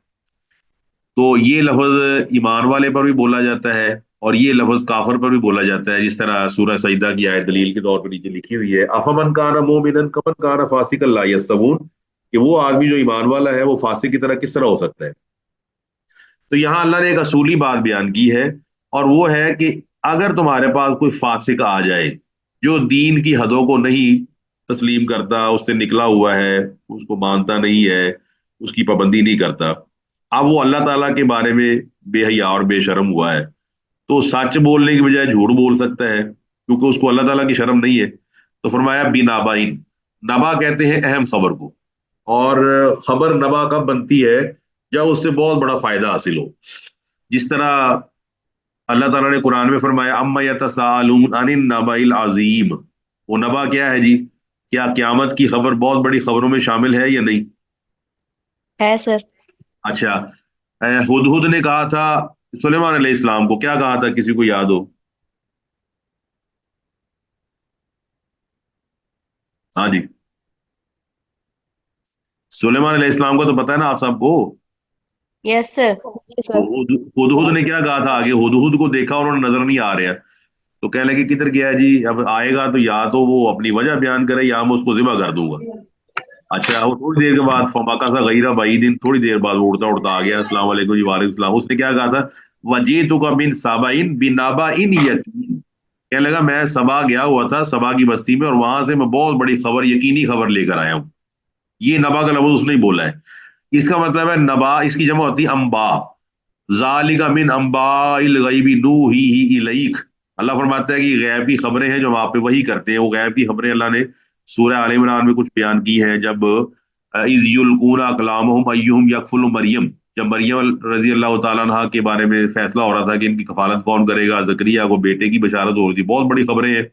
तो ये लफ्ज ईमान वाले पर भी बोला जाता है, और ये लफ्ज काफर पर भी बोला जाता है, जिस तरह सूरह सजदा की आयत दलील के तौर पर नीचे लिखी हुई है, अफमन काना मोमिनन कमन काना फासिकन ला यस्तवून, कि वो आदमी जो ईमान वाला है वो फासिक की तरह किस तरह हो सकता है। तो यहाँ अल्लाह ने एक असूली बात बयान की है, और वो है कि अगर तुम्हारे पास कोई फासिक आ जाए जो दीन की हदों को नहीं तस्लीम करता, उससे निकला हुआ है, उसको मानता नहीं है, उसकी पाबंदी नहीं करता, अब वो अल्लाह ताला के बारे में बेहया और बेशर्म हुआ है, तो सच बोलने की बजाय झूठ बोल सकता है, क्योंकि उसको अल्लाह ताला की शर्म नहीं है। तो फरमाया बिनाबाइन, नबा कहते हैं अहम खबर को, और खबर नबा कब बनती है? जब उससे बहुत बड़ा फायदा हासिल हो। जिस तरह अल्लाह ताला ने कुरान में फरमाया अम्मा यतसाअलून अनिन नबाइल अजीम, वो नबा क्या है जी? क्या क्यामत की खबर बहुत बड़ी खबरों में शामिल है या नहीं? है सर। अच्छा, हुदहुद ने कहा था सुलेमान अलैहिस्सलाम को, क्या कहा था, किसी को याद हो? हाँ जी, सुलेमान अलैहिस्सलाम को तो पता है ना आप सबको। Yes sir. जी तो सर। हुदहुद ने क्या कहा था आगे? हुदहुद को देखा, उन्होंने नजर नहीं आ रहा, तो कहने लगे किधर गया है जी? अब आएगा तो या तो वो अपनी वजह बयान करे, या मैं उसको जिबा कर दूंगा। अच्छा, वो थोड़ी देर के बाद फमाका सा गईरा भाई दिन, थोड़ी देर बाद वो उड़ता उड़ता आ गया, अस्सलाम वालेकुम जी, वालेकुम सलाम। उसने क्या कहा था? वजी तो का बिन साबाइन बिनाबा इन यकीन, कहने लगा मैं सबा गया हुआ था, सबा की बस्ती में, और वहां से मैं बहुत बड़ी खबर, यकीनी खबर लेकर आया हूँ। ये नबा का लफ्ज उसने ही बोला है। इसका मतलब है नबा, इसकी जमा होती है अम्बा। ज़ालिका मिन अम्बाइल गैबी नूही इलैक, अल्लाह फरमाता है कि गैब की खबरें हैं जो हम आप पे वही करते हैं। वो गैब की खबरें अल्लाह ने सूरह आल इमरान में कुछ बयान की हैं, जब इज़ युल्कूना अक़लामहुम अय्युहुम यकफुलु मरियम, जब मरियम रजी अल्लाह तआला अन्हा के बारे में फैसला हो रहा था कि इनकी कफालत कौन करेगा, जकरिया को बेटे की बशारत हो रही थी, बहुत बड़ी खबरें हैं।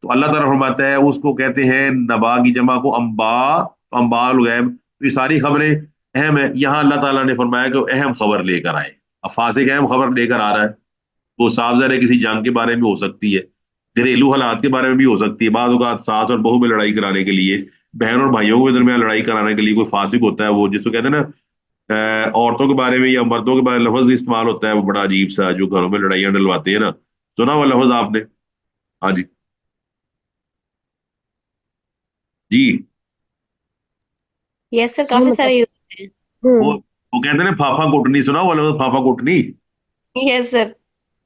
तो अल्लाह ताला फरमाता है उसको कहते हैं नबा की जमा को अम्बा, अम्बा गैब। तो ये सारी खबरें अहम है। यहाँ अल्लाह ताला ने फरमाया कि वो अहम खबर लेकर आए। अब फासिक अहम खबर लेकर आ रहा है, तो साफ ज़ाहिर है किसी जंग के बारे में हो सकती है, घरेलू हालात के बारे में भी हो सकती है। बाज़ औक़ात सास और बहू में लड़ाई कराने के लिए, बहन और भाइयों के दरमियान लड़ाई कराने के लिए कोई फासिक होता है, वो जिसको कहते हैं ना, औरतों के बारे में या मर्दों के बारे में लफ्ज इस्तेमाल होता है वो बड़ा अजीब सा, जो घरों में लड़ाइयाँ डलवाते हैं ना। सुना हुआ लफ्ज आपने? हाँ जी। जी, यस सर, जी काफी मतलब। सारे यूज होते वो हम्म। वो कहते हैं ना फाफा कुटनी, सुना हुआ लफ्ज फाफा कुटनी? हैं। Yes sir.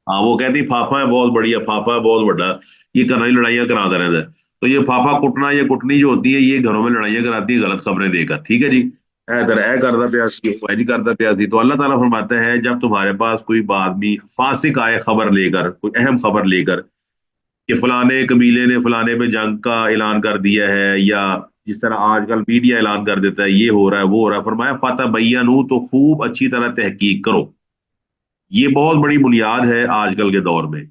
हाँ, वो कहती फाफा है बहुत बढ़िया, फाफा है बहुत बड़ा, ये करना ही लड़ाइयाँ कराता रहता है। तो ये फाफा कुटना या कुटनी जो होती है, ये घरों में लड़ाइयाँ कराती है गलत खबरें देकर, ठीक है जी। اے کردا پیا سی نہیں کردا پیا سی. تو اللہ تعالیٰ فرماتا ہے جب تمہارے پاس کوئی آدمی فاسق آئے خبر لے کر, کوئی اہم خبر لے کر کہ فلانے قبیلے نے فلانے پہ جنگ کا اعلان کر دیا ہے, یا جس طرح آج کل میڈیا اعلان کر دیتا ہے یہ ہو رہا ہے وہ ہو رہا ہے, فرمایا فتبینوا, تو خوب اچھی طرح تحقیق کرو. یہ بہت بڑی بنیاد ہے آج کل کے دور میں.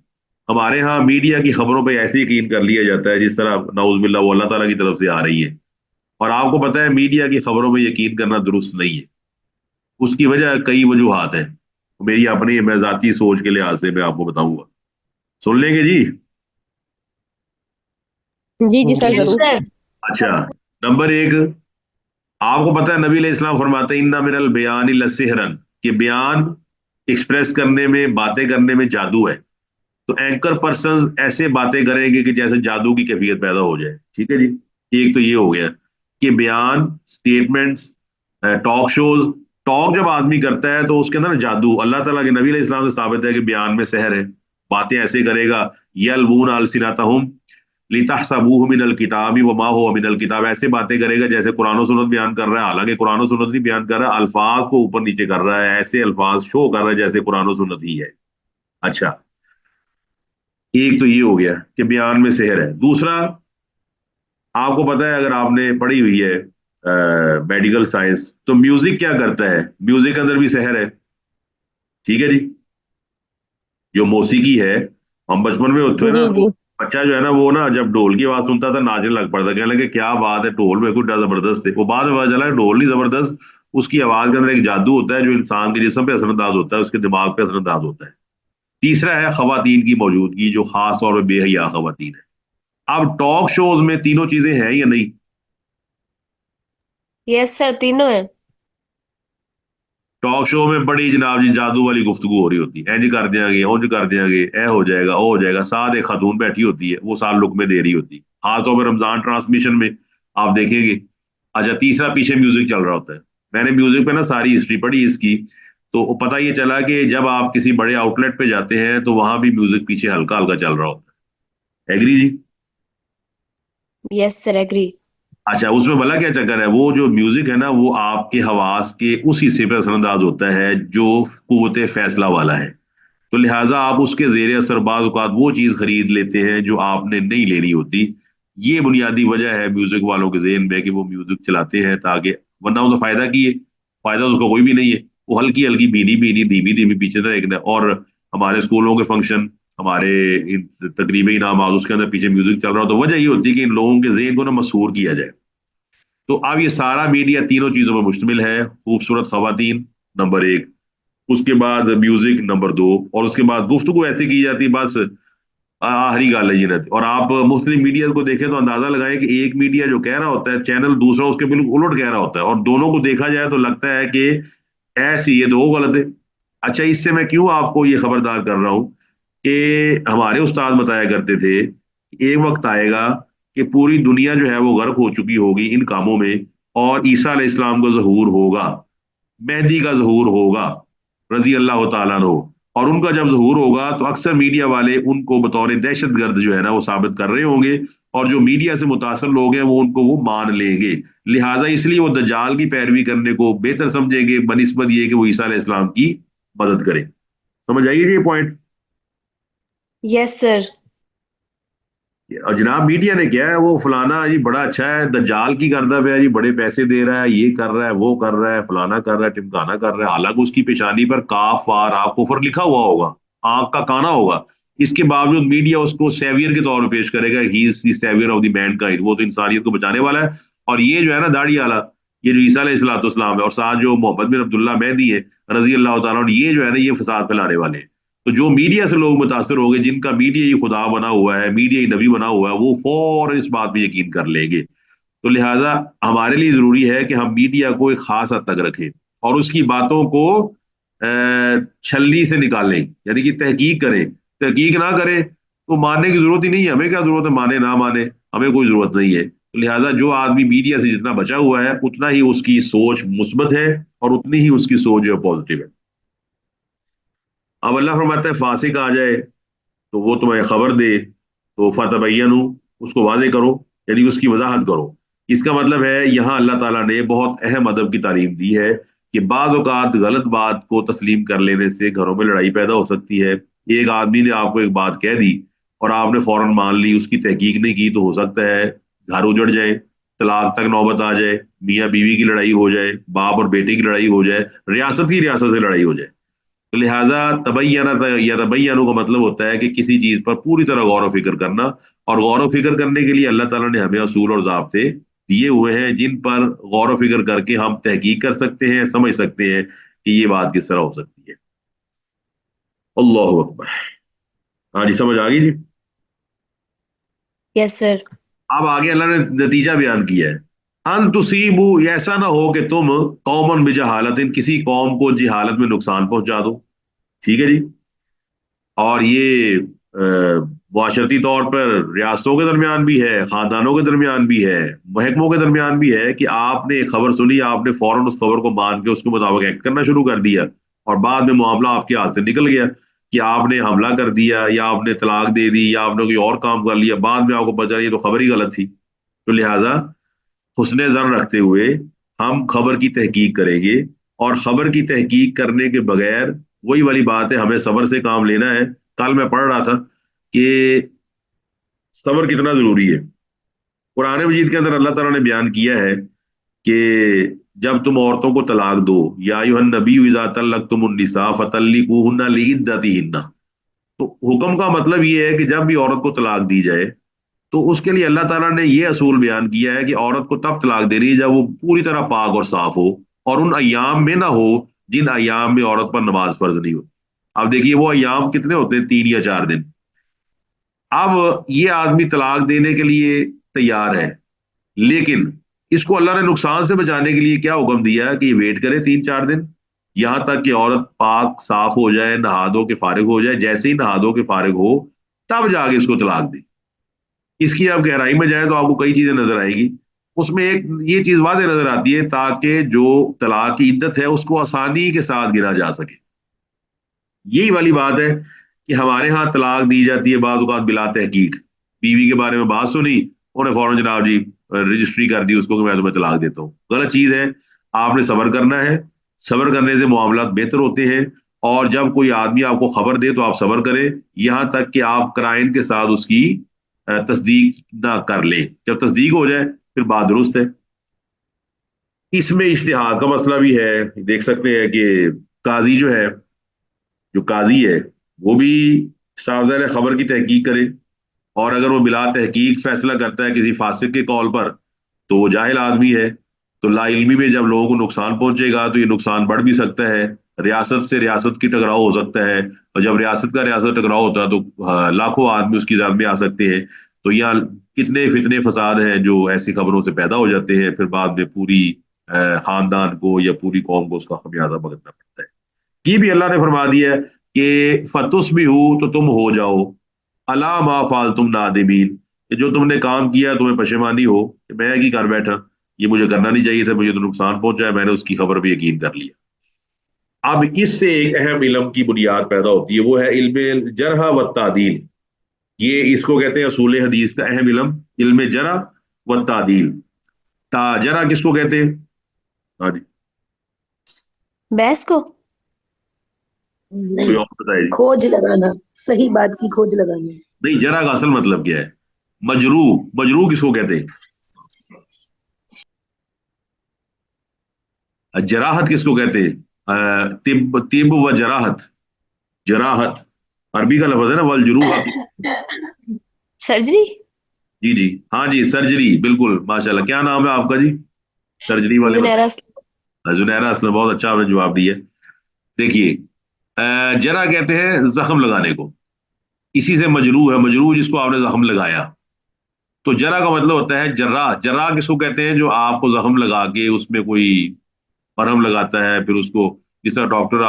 ہمارے ہاں میڈیا کی خبروں پہ ایسے یقین کر لیا جاتا ہے جس طرح نعوذ باللہ وہ اللہ تعالیٰ کی طرف سے آ رہی ہے. اور آپ کو پتہ ہے میڈیا کی خبروں میں یقین کرنا درست نہیں ہے. اس کی وجہ کئی وجوہات ہیں, میری اپنی میں ذاتی سوچ کے لحاظ سے میں آپ کو بتاؤں گا. سن لیں گے جی؟ جی جی سر یس ضرور. سر. اچھا, نمبر ایک, آپ کو پتہ ہے نبی علیہ السلام فرماتے ہیں ان من البیان لسحرن, کہ بیان ایکسپریس کرنے میں, باتیں کرنے میں جادو ہے. تو اینکر پرسنز ایسے باتیں کریں گے کہ جیسے جادو کی کیفیت پیدا ہو جائے. ٹھیک ہے جی, ایک تو یہ ہو گیا کہ بیان, اسٹیٹمنٹس, ٹاک شوز. ٹاک جب آدمی کرتا ہے تو اس کے اندر جادو, اللہ تعالیٰ کے نبی علیہ السلام سے ثابت ہے کہ بیان میں سحر ہے. باتیں ایسے کرے گا, یلوون السنتہم لتحسبوہ من الکتاب وما هو من الکتاب, ایسے باتیں کرے گا جیسے قرآن و سنت بیان کر رہا ہے, حالانکہ قرآن و سنت نہیں بیان کر رہا, الفاظ کو اوپر نیچے کر رہا ہے, ایسے الفاظ شو کر رہا ہے جیسے قرآن و سنت ہی ہے. اچھا, ایک تو یہ ہو گیا کہ بیان میں سحر ہے. دوسرا, آپ کو پتا ہے اگر آپ نے پڑھی ہوئی ہے میڈیکل سائنس, تو میوزک کیا کرتا ہے, میوزک کے اندر بھی سحر ہے. ٹھیک ہے جی, جو موسیقی ہے, ہم بچپن میں ہوتے ہیں نا, جی جی بچہ جو ہے نا وہ نا جب ڈھول کی آواز سنتا تھا ناچنے لگ پڑتا, کہنے لگے کیا بات ہے, ڈھول میں کچھ زبردست ہے. وہ بعد میں پتا چلا ڈھول نہیں زبردست, اس کی آواز کے اندر ایک جادو ہوتا ہے جو انسان کے جسم پہ اثر انداز ہوتا ہے, اس کے دماغ پہ اثر انداز ہوتا ہے. تیسرا ہے خواتین کی موجودگی, جو خاص طور پہ بے حیا خواتین ہے. اب ٹاک شوز میں تینوں چیزیں ہیں یا نہیں؟ یس سر, تینوں ہیں. ٹاک شو میں بڑی جناب جی جادو والی گفتگو ہو رہی ہوتی ہے, اینج کر دیا گے, اونج کر دیا گے, اے ہو جائے گا, او ہو جائے گا. ساتھ ایک خاتون بیٹھی ہوتی ہے, وہ سال لک میں دے رہی ہوتی ہے, خاص طور پہ رمضان ٹرانسمیشن میں آپ دیکھیں گے. اچھا, تیسرا پیچھے میوزک چل رہا ہوتا ہے. میں نے میوزک پہ نا ساری ہسٹری پڑھی اس کی, تو پتہ یہ چلا کہ جب آپ کسی بڑے آؤٹ لیٹ پہ جاتے ہیں تو وہاں بھی میوزک پیچھے ہلکا ہلکا چل رہا ہوتا ہے. ایگری جی؟ یس سر, ایگری. اچھا, اس میں بھلا کیا چکر ہے, وہ جو میوزک ہے نا وہ آپ کے حواس کے اس حصے پہ اثر انداز ہوتا ہے جو قوت فیصلہ والا ہے. تو لہٰذا آپ اس کے زیر اثر بعض اوقات وہ چیز خرید لیتے ہیں جو آپ نے نہیں لینی ہوتی. یہ بنیادی وجہ ہے میوزک والوں کے ذہن میں کہ وہ میوزک چلاتے ہیں تاکہ, ورنہ وہ تو فائدہ کی ہے, فائدہ تو اس کا کوئی بھی نہیں ہے. وہ ہلکی ہلکی بھینی بھینی دھیمی دھیمی پیچھے دیکھنا. اور ہمارے اسکولوں کے فنکشن, ہمارے تقریبی انعامات, اس کے اندر پیچھے میوزک چل رہا ہو, تو وجہ یہ ہوتی ہے کہ ان لوگوں کے ذہن کو نا مسحور کیا جائے. تو اب یہ سارا میڈیا تینوں چیزوں پر مشتمل ہے. خوبصورت خواتین نمبر ایک, اس کے بعد میوزک نمبر دو, اور اس کے بعد گفتگو ایسی کی جاتی بس آخری گال ہے یہ رہتی. اور آپ مسلم میڈیا کو دیکھیں تو اندازہ لگائیں کہ ایک میڈیا جو کہہ رہا ہوتا ہے, چینل دوسرا اس کے بالکل الٹ کہہ رہا ہوتا ہے, اور دونوں کو دیکھا جائے تو لگتا ہے کہ ایسی یہ دو غلط ہے. اچھا, اس سے میں کیوں آپ کو یہ خبردار کر رہا ہوں کہ ہمارے استاد بتایا کرتے تھے ایک وقت آئے گا کہ پوری دنیا جو ہے وہ غرق ہو چکی ہوگی ان کاموں میں, اور عیسیٰ علیہ السلام کا ظہور ہوگا, مہدی کا ظہور ہوگا رضی اللہ تعالیٰ عنہ, اور ان کا جب ظہور ہوگا تو اکثر میڈیا والے ان کو بطور دہشت گرد جو ہے نا وہ ثابت کر رہے ہوں گے, اور جو میڈیا سے متاثر لوگ ہیں وہ ان کو وہ مان لیں گے. لہٰذا اس لیے وہ دجال کی پیروی کرنے کو بہتر سمجھیں گے بنسبت یہ کہ وہ عیسیٰ علیہ السلام کی مدد کریں. سمجھ آئیے جی یہ پوائنٹ؟ یس سر. اور جناب میڈیا نے کیا ہے, وہ فلانا جی بڑا اچھا ہے, دجال کی کرتا پیا جی, بڑے پیسے دے رہا ہے, یہ کر رہا ہے, وہ کر رہا ہے, فلانا کر رہا ہے, ٹمکانا کر رہا ہے, حالانکہ اس کی پیشانی پر کاف وار آپ کفر لکھا ہوا ہوگا, آنکھ کا کانا ہوگا. اس کے باوجود میڈیا اس کو سیویئر کے طور پہ پیش کرے گا, he is the saviour of the mankind, وہ تو انسانیت کو بچانے والا ہے. اور یہ جو ہے نا داڑھی والا, یہ جو عیسیٰ علیہ الصلوۃ والسلام ہے, اور ساتھ جو محمد بن عبداللہ مہدی ہے رضی اللہ تعالیٰ عنہ, یہ جو ہے نا یہ فساد پھیلانے والے ہیں. تو جو میڈیا سے لوگ متاثر ہو گئے, جن کا میڈیا ہی خدا بنا ہوا ہے, میڈیا ہی نبی بنا ہوا ہے, وہ فوراً اس بات پہ یقین کر لیں گے. تو لہٰذا ہمارے لیے ضروری ہے کہ ہم میڈیا کو ایک خاص حد تک رکھیں اور اس کی باتوں کو چھلنی سے نکالیں, یعنی کہ تحقیق کریں. تحقیق نہ کریں تو ماننے کی ضرورت ہی نہیں ہے. ہمیں کیا ضرورت ہے مانے نہ مانے, ہمیں کوئی ضرورت نہیں ہے. تو لہٰذا جو آدمی میڈیا سے جتنا بچا ہوا ہے اتنا ہی اس کی سوچ مثبت ہے, اور اتنی ہی اس کی سوچ جو ہے پازیٹیو ہے. اب اللہ فرماتا ہے فاسق آ جائے تو وہ تمہیں خبر دے تو فتبینوا, اس کو واضح کرو, یعنی اس کی وضاحت کرو. اس کا مطلب ہے یہاں اللہ تعالیٰ نے بہت اہم ادب کی تعلیم دی ہے کہ بعض اوقات غلط بات کو تسلیم کر لینے سے گھروں میں لڑائی پیدا ہو سکتی ہے. ایک آدمی نے آپ کو ایک بات کہہ دی اور آپ نے فوراً مان لی, اس کی تحقیق نہیں کی, تو ہو سکتا ہے گھر اجڑ جائے, طلاق تک نوبت آ جائے, میاں بیوی کی لڑائی ہو جائے, باپ اور بیٹے کی لڑائی ہو جائے, ریاست کی ریاست سے لڑائی ہو جائے. تو لہٰذا تبینہ یا تبینو کا مطلب ہوتا ہے کہ کسی چیز پر پوری طرح غور و فکر کرنا, اور غور و فکر کرنے کے لیے اللہ تعالیٰ نے ہمیں اصول اور ضابطے دیے ہوئے ہیں جن پر غور و فکر کر کے ہم تحقیق کر سکتے ہیں, سمجھ سکتے ہیں کہ یہ بات کس طرح ہو سکتی ہے. اللہ اکبر. ہاں جی, سمجھ آ گئی جی. یس سر. اب آگے اللہ نے نتیجہ بیان کیا ہے, ان تصیبو, ایسا نہ ہو کہ تم قومن بجہالت, کسی قوم کو جہالت میں نقصان پہنچا دو. ٹھیک ہے جی. اور یہ معاشرتی طور پر ریاستوں کے درمیان بھی ہے, خاندانوں کے درمیان بھی ہے, محکموں کے درمیان بھی ہے کہ آپ نے ایک خبر سنی, آپ نے فوراً اس خبر کو مان کے اس کے مطابق ایکٹ کرنا شروع کر دیا, اور بعد میں معاملہ آپ کے ہاتھ سے نکل گیا کہ آپ نے حملہ کر دیا, یا آپ نے طلاق دے دی, یا آپ نے کوئی اور کام کر لیا, بعد میں آپ کو پتہ چلا یہ تو خبر ہی غلط تھی. تو لہٰذا حسن ظن رکھتے ہوئے ہم خبر کی تحقیق کریں گے, اور خبر کی تحقیق کرنے کے بغیر, وہی والی بات ہے, ہمیں صبر سے کام لینا ہے. کل میں پڑھ رہا تھا کہ صبر کتنا ضروری ہے. قرآن مجید کے اندر اللہ تعالیٰ نے بیان کیا ہے کہ جب تم عورتوں کو طلاق دو, یا ایھا النبی اذا طلقتم النساء فطلقوہن لعدتہن, تو حکم کا مطلب یہ ہے کہ جب بھی عورت کو طلاق دی جائے تو اس کے لیے اللہ تعالیٰ نے یہ اصول بیان کیا ہے کہ عورت کو تب طلاق دینی ہے جب وہ پوری طرح پاک اور صاف ہو, اور ان ایام میں نہ ہو جن ایام میں عورت پر نماز فرض نہیں ہو. اب دیکھیے وہ ایام کتنے ہوتے ہیں, 3 یا 4 دن. اب یہ آدمی طلاق دینے کے لیے تیار ہے, لیکن اس کو اللہ نے نقصان سے بچانے کے لیے کیا حکم دیا ہے کہ یہ ویٹ کرے 3-4 دن, یہاں تک کہ عورت پاک صاف ہو جائے, نہا دھو کے فارغ ہو جائے. جیسے ہی نہا دھو کے فارغ ہو تب جا کے اس کو طلاق دے. اس کی آپ گہرائی میں جائیں تو آپ کو کئی چیزیں نظر آئیں گی. اس میں ایک یہ چیز واضح نظر آتی ہے تاکہ جو طلاق کی عدت ہے اس کو آسانی کے ساتھ گنا جا سکے. یہی والی بات ہے کہ ہمارے ہاں طلاق دی جاتی ہے بعض اوقات بلا تحقیق. بیوی کے بارے میں بات سنی, انہیں فوراً جناب جی رجسٹری کر دی اس کو کہ میں تمہیں طلاق دیتا ہوں. غلط چیز ہے. آپ نے صبر کرنا ہے, صبر کرنے سے معاملات بہتر ہوتے ہیں. اور جب کوئی آدمی آپ کو خبر دے تو آپ صبر کریں, یہاں تک کہ آپ کرائن کے ساتھ اس کی تصدیق نہ کر لیں. جب تصدیق ہو جائے پھر بات درست ہے. اس میں اجتہاد کا مسئلہ بھی ہے. دیکھ سکتے ہیں کہ قاضی جو قاضی ہے وہ بھی صاحب خبر کی تحقیق کرے, اور اگر وہ بلا تحقیق فیصلہ کرتا ہے کسی فاسق کے قول پر تو وہ جاہل آدمی ہے. تو لا علمی میں جب لوگوں کو نقصان پہنچے گا تو یہ نقصان بڑھ بھی سکتا ہے. ریاست سے ریاست کی ٹکراؤ ہو سکتا ہے, اور جب ریاست کا ریاست ٹکراؤ ہوتا ہے تو لاکھوں آدمی اس کی زد میں آ سکتے ہیں. تو یہاں کتنے فتنے فساد ہیں جو ایسی خبروں سے پیدا ہو جاتے ہیں, پھر بعد میں پوری خاندان کو یا پوری قوم کو اس کا خمیازہ بھگتنا پڑتا ہے. یہ بھی اللہ نے فرما دیا ہے کہ فتصبحوا, تو تم ہو جاؤ, علی ما فعلتم نادمین, کہ جو تم نے کام کیا تمہیں پشیمانی ہو کہ میں کی کر بیٹھا, یہ مجھے کرنا نہیں چاہیے تھا, مجھے تو نقصان پہنچا ہے, میں نے اس کی خبر پہ یقین کر لیا. اب اس سے ایک اہم علم کی بنیاد پیدا ہوتی ہے, وہ ہے علم جرح و تعدیل. یہ اس کو کہتے ہیں اصول حدیث کا اہم علم, علم جرح و تعدیل. جرح کس کو کہتے ہیں؟ ہاں جی, بحث کو. کوئی نہیں, اور بتائے جی. کھوج لگانا, صحیح بات کی کھوج لگانا. نہیں, جرح کا اصل مطلب کیا ہے؟ مجروح کس کو کہتے ہیں؟ جراحت کس کو کہتے ہیں؟ طب و جراحت. جراحت عربی کا لفظ ہے نا, والجروحات. سرجری. جی جی, ہاں جی, سرجری, بالکل, ماشاءاللہ. کیا نام ہے آپ کا جی؟ سرجری والے زنیرہ. زنیرہ اسلم, بہت اچھا آپ نے جواب دیا. دیکھیے, جرح کہتے ہیں زخم لگانے کو, اسی سے مجروح ہے, مجروح جس کو آپ نے زخم لگایا. تو جرح کا مطلب ہوتا ہے جراح. جراح کس کو کہتے ہیں؟ جو آپ کو زخم لگا کے اس میں کوئی مرہم لگاتا ہے, پھر اس کو, جس طرح ڈاکٹر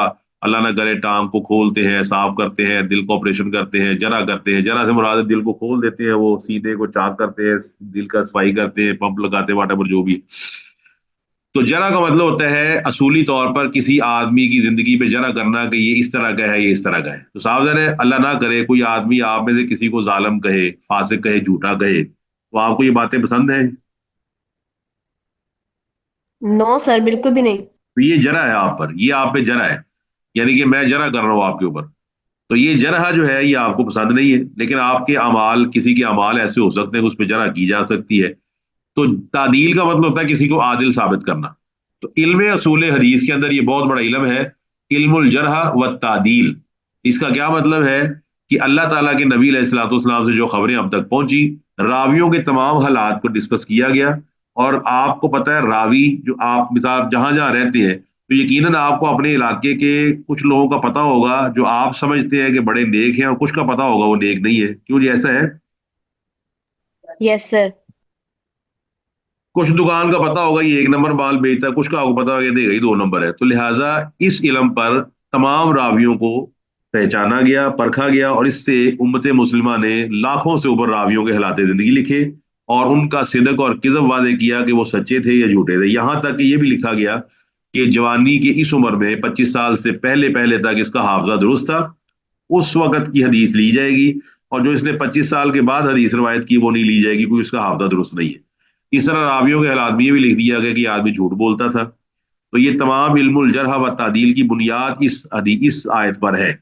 اللہ نہ کرے ٹانگ کو کھولتے ہیں, صاف کرتے ہیں, دل کو آپریشن کرتے ہیں, جرح کرتے ہیں. جرح سے مراد دل کو کھول دیتے ہیں, وہ سینے کو چاک کرتے ہیں, دل کا صفائی کرتے ہیں, پمپ لگاتے ہیں, واٹ ایور جو بھی. تو جرح کا مطلب ہوتا ہے اصولی طور پر کسی آدمی کی زندگی پہ جرح کرنا کہ یہ اس طرح کا ہے, یہ اس طرح کا ہے. تو صاحب ہے اللہ نہ کرے کوئی آدمی آپ میں سے کسی کو ظالم کہے, فاسق کہے, جھوٹا کہے, تو آپ کو یہ باتیں پسند ہیں؟ नो सर, बिल्कुल भी नहीं। तो ये जरा है आप पर, ये आप पे जरा है, यानी कि मैं जरा कर रहा हूँ आपके ऊपर। तो ये जरह जो है ये आपको पसंद नहीं है, लेकिन आपके अमाल, किसी के अमाल ऐसे हो सकते हैं कि उस पर जरह की जा सकती है। तो तादील का मतलब होता है किसी को आदिल साबित करना। तो इल्म असूल हदीस के अंदर ये बहुत बड़ा इल्म है, इल्मुल जरह व तादील। इसका क्या मतलब है कि अल्लाह ताला के नबी अलैहिस्सलाम से जो खबरें अब तक पहुंची, रावियों के तमाम हालात को डिस्कस किया गया। और आपको पता है रावी जो आप मिसाल जहां जहां रहते हैं, तो यकीनन आपको अपने इलाके के कुछ लोगों का पता होगा जो आप समझते हैं कि बड़े नेक हैं, और कुछ का पता होगा वो नेक नहीं है। क्यों जी ऐसा है? Yes sir. कुछ दुकान का पता होगा ये 1 नंबर माल बेचता है, कुछ का आपको पता होगा ये देगा ही 2 नंबर है। तो लिहाजा इस इल्म पर तमाम रावियों को पहचाना गया, परखा गया, और इससे उम्मत मुस्लिमा ने लाखों से ऊपर रावियों के हालात जिंदगी लिखे, और उनका सिदक और किज़ब वादे किया कि वो सच्चे थे या झूठे थे। यहां तक कि ये भी लिखा गया कि जवानी की इस उम्र में 25 साल से पहले पहले तक इसका हाफजा दुरुस्त था, उस वक्त की हदीस ली जाएगी, और जो इसने 25 साल के बाद हदीस रवायत की वो नहीं ली जाएगी, क्योंकि उसका हाफजा दुरुस्त नहीं है। इस तरह रावियों के हालात में ये भी लिख दिया गया कि आदमी झूठ बोलता था। तो ये तमाम इल्मुल जरह व तादील की बुनियाद इस आयत पर है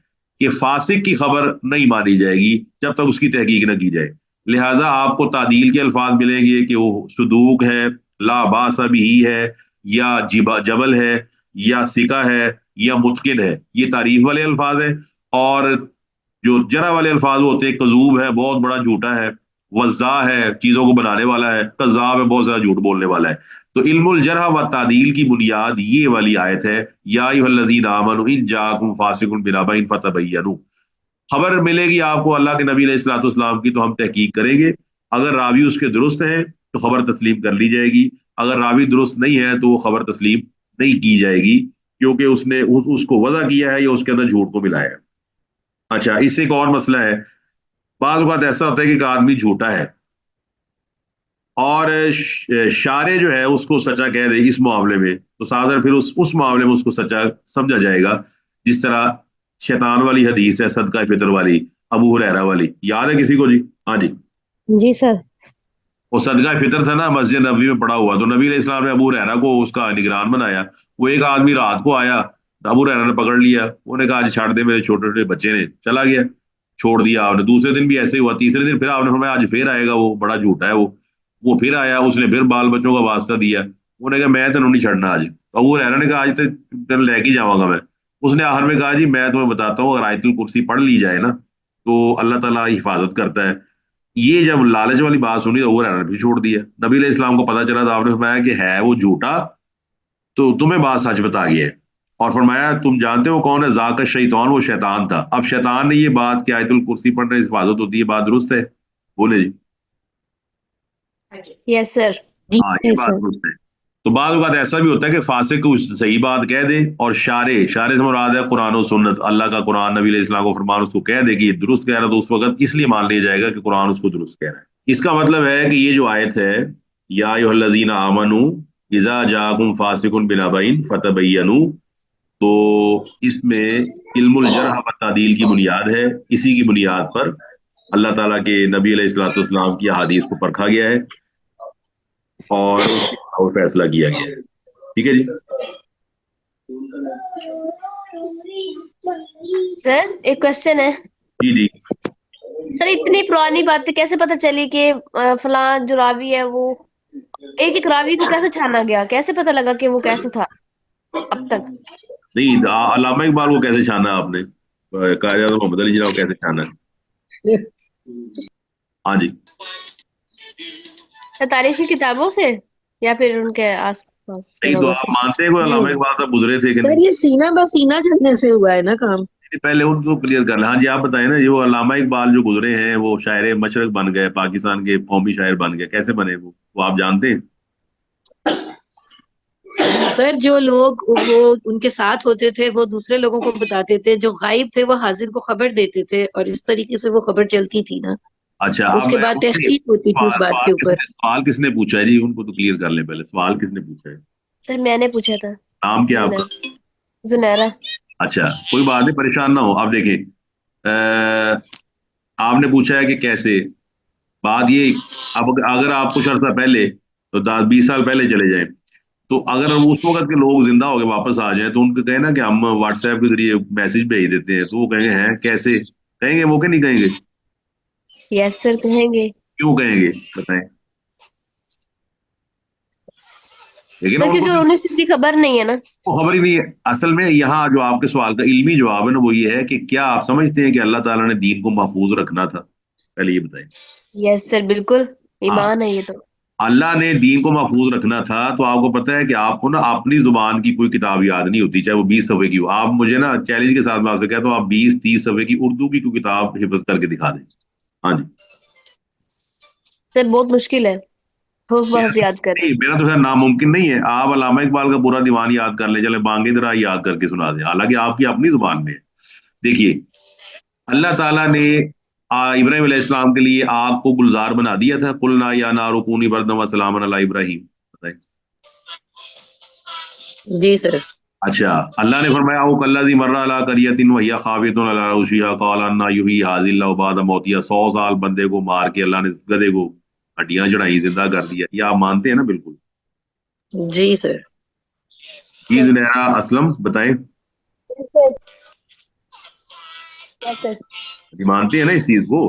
कि फासिक की खबर नहीं मानी जाएगी जब तक उसकी तहकीक न की जाए। लिहाजा आपको तादील के अल्फाज मिलेंगे कि वो सदूक है, ला बासा भी है, या जबल है, या सिका है, या मुतकिन है। ये तारीफ वाले अल्फाज हैं। और जो जरा वाले अल्फाज होते हैं, कजूब है, बहुत बड़ा झूठा है, वज़्ज़ा है, चीजों को बनाने वाला है, कज़्ज़ाब है, बहुत ज्यादा झूठ बोलने वाला है। तो इल्मुल जरह व तादील की बुनियाद ये वाली आयत है, या अय्युहल्लज़ीना आमनू इन जाअकुम फासिकुन बिनबइन फतबय्यनु। खबर मिलेगी आपको अल्लाह के नबी अलैहिस्सलाम की, तो हम तहकीक करेंगे। अगर रावी उसके दुरुस्त हैं तो खबर तस्लीम कर ली जाएगी, अगर रावी दुरुस्त नहीं है तो वो खबर तस्लीम नहीं की जाएगी, क्योंकि उसने उसको वजह किया है या उसके अंदर झूठ को मिलाया है। अच्छा, इससे एक और मसला है। बाज़ औक़ात ऐसा होता है कि एक आदमी झूठा है और शारे जो है उसको सच्चा कह दे इस मामले में, तो साजर फिर उस मामले में उसको सच्चा समझा जाएगा। जिस तरह शैतान वाली हदीस है, सदका फितर वाली, अबू हुरैरा वाली, याद है किसी को जी? हाँ जी। जी सर। वो सदका फितर था ना, मस्जिद नबवी में पड़ा हुआ, तो नबी अलैहि सलाम ने अबू हुरैरा को उसका निगरान बनाया। वो एक आदमी रात को आया, अबू हुरैरा ने पकड़ लिया, उन्होंने कहा आज छाड़ दे, मेरे छोटे छोटे बच्चे ने, चला गया, छोड़ दिया आपने। दूसरे दिन भी ऐसे ही हुआ, तीसरे दिन फिर आपने फरमाया आज फिर आएगा, वो बड़ा झूठा है वो फिर आया, उसने फिर बाल बच्चों का वास्ता दिया, उन्होंने कहा मैं तेन नहीं छड़ना आज। तो अबू हुरैरा ने कहा आज तक तेन लेके जाऊंगा मैं। उसने आखिर में कहा जी मैं तुम्हें बताता हूँ, अगर आयतुल कुर्सी पढ़ ली जाए ना तो अल्लाह ताला हिफाजत करता है। ये जब लालच वाली बात सुनी तो वो रहना भी छोड़ दिया। नबी अलैहि इस्लाम को पता चला तो आपने फरमाया कि है वो झूठा, तो तुम्हें बात सच बता गया है। और फरमाया तुम जानते हो कौन है? जाका शैतान, वो शैतान था। अब शैतान ने ये बात कि आयतुल कुर्सी पढ़ने से हिफाजत होती है, बात दुरुस्त है? बोले जी। Yes sir. जी हाँ, ये है बात सर। दुरुस्त है। तो बाद बात ऐसा भी होता है कि फासिक को सही बात कह दे, और शारे शारे से मुराद है कुरान और सुन्नत, अल्लाह का कुरान, नबी अलैहि इस्लाम को फरमान, उसको कह दे कि ये दुरुस्त कह रहा है, तो उस वक्त इसलिए मान लिया जाएगा कि कुरान उसको दुरुस्त कह रहा है। इसका मतलब है कि ये जो आयत है, या अय्युहल्लज़ीना आमनू इज़ा जाअकुम फासिकुन बिनबइन फतबय्यनु, तो इसमें इल्मुल जरह व तादील की बुनियाद है। इसी की बुनियाद पर अल्लाह ताला के नबी अलैहिस्सलाम की अहादीस को परखा गया है और उसके बाद फैसला किया गया है। ठीक है जी। सर एक क्वेश्चन है। जी जी। सर इतनी पुरानी बातें कैसे पता चली कि फलां जो रावी है वो, एक एक रावी को कैसे छाना गया, कैसे पता लगा कि वो कैसे था अब तक? नहीं, अल्लामा इकबाल को कैसे छाना आपने? कायद मोहम्मद अली जिन्ना को कैसे छाना है? हाँ जी। तारीख की किताबों से या फिर उनके आसपास के नहीं, तो लोगों आप से? मानते हैं कोई अल्लामा नहीं इकबाल साहब गुजरे थे कि सर, नहीं? ये सीना बसीना चलने से हुआ है ना काम। पहले उनको क्लियर कर लें। हाँ जी, आप बताएं ना, ये वो अल्लामा इकबाल जो गुजरे हैं वो शायर मशरक बन गए, पाकिस्तान के कौमी शायर बन गए, कैसे बने वो आप जानते हैं? सर जो लोग वो उनके साथ होते थे वो दूसरे लोगों को बताते थे, जो गायब थे वो हाजिर को खबर देते थे, और इस तरीके से वो खबर चलती थी ना। अच्छा, अब उसके बाद तहकीक होती थी उस बात के ऊपर। सवाल किसने पूछा है जी? उनको तो क्लियर कर लें पहले, सवाल किसने पूछा है? सर मैंने पूछा था। नाम क्या है आपका? जुनैरा। जुनैरा। अच्छा, कोई बात नहीं, परेशान ना हो। आप देखें, आपने पूछा है कि कैसे, बात ये, अब अगर आप कुछ अर्सा पहले, तो 10-20 साल पहले चले जाएं, تو اگر اس وقت کے لوگ زندہ ہو کے واپس آ جائیں تو ان کو کہیں نا کہ ہم واٹس ایپ کے ذریعے میسج بھیج دیتے ہیں، تو وہ کہیں گے ہیں کیسے؟ کہیں گے وہ کہ نہیں کہیں گے؟ یس سر کہیں گے کیوں کہیں گے بتائیں؟ لیکن سر، ان کو کیونکہ انہیں اس چیز کی خبر نہیں ہے نا. وہ خبر ہی نہیں ہے اصل میں. یہاں جو آپ کے سوال کا علمی جواب ہے نا وہ یہ ہے کہ کیا آپ سمجھتے ہیں کہ اللہ تعالیٰ نے دین کو محفوظ رکھنا تھا؟ پہلے یہ بتائیں. یس سر بالکل ہاں، ایمان ہے یہ تو. اللہ نے دین کو محفوظ رکھنا تھا تو آپ کو پتا ہے کہ آپ کو نا اپنی زبان کی کوئی کتاب یاد نہیں ہوتی، چاہے وہ 20 صفحے کی ہو. آپ مجھے نا چیلنج کے ساتھ میں آپ سے کہتا ہوں آپ 20-30 صفحے کی اردو کی کوئی کتاب حفظ کر کے دکھا دیں. ہاں جی. سر بہت مشکل ہے حروف بحرف یاد کرنا. نہیں، میرا تو خیر ناممکن نہیں ہے. آپ علامہ اقبال کا پورا دیوان یاد کر لیں، چلے بانگے درا یاد کر کے سنا دیں، حالانکہ آپ کی اپنی زبان میں ہے. دیکھیے، اللہ تعالیٰ نے ابراہیم علیہ السلام کے لیے آگ کو گلزار بنا دیا تھا. قلنا یا نار کونی بردم و سلاما علی ابراہیم. بتائیں. جی سر. اچھا، اللہ نے فرمایا او کلذی مر علی قریۃ وہی خاویۃ علی عروشها قال ان یحیی هذه الله بعد موتها. 100 سال بندے کو مار کے اللہ نے گدھے کو ہڈیاں چڑھائی، زندہ کر دیا. یہ آپ مانتے ہیں نا؟ بالکل. جی سر. جی زنیرہ اسلم بتائیں. جی مانتے ہیں نا اس چیز کو؟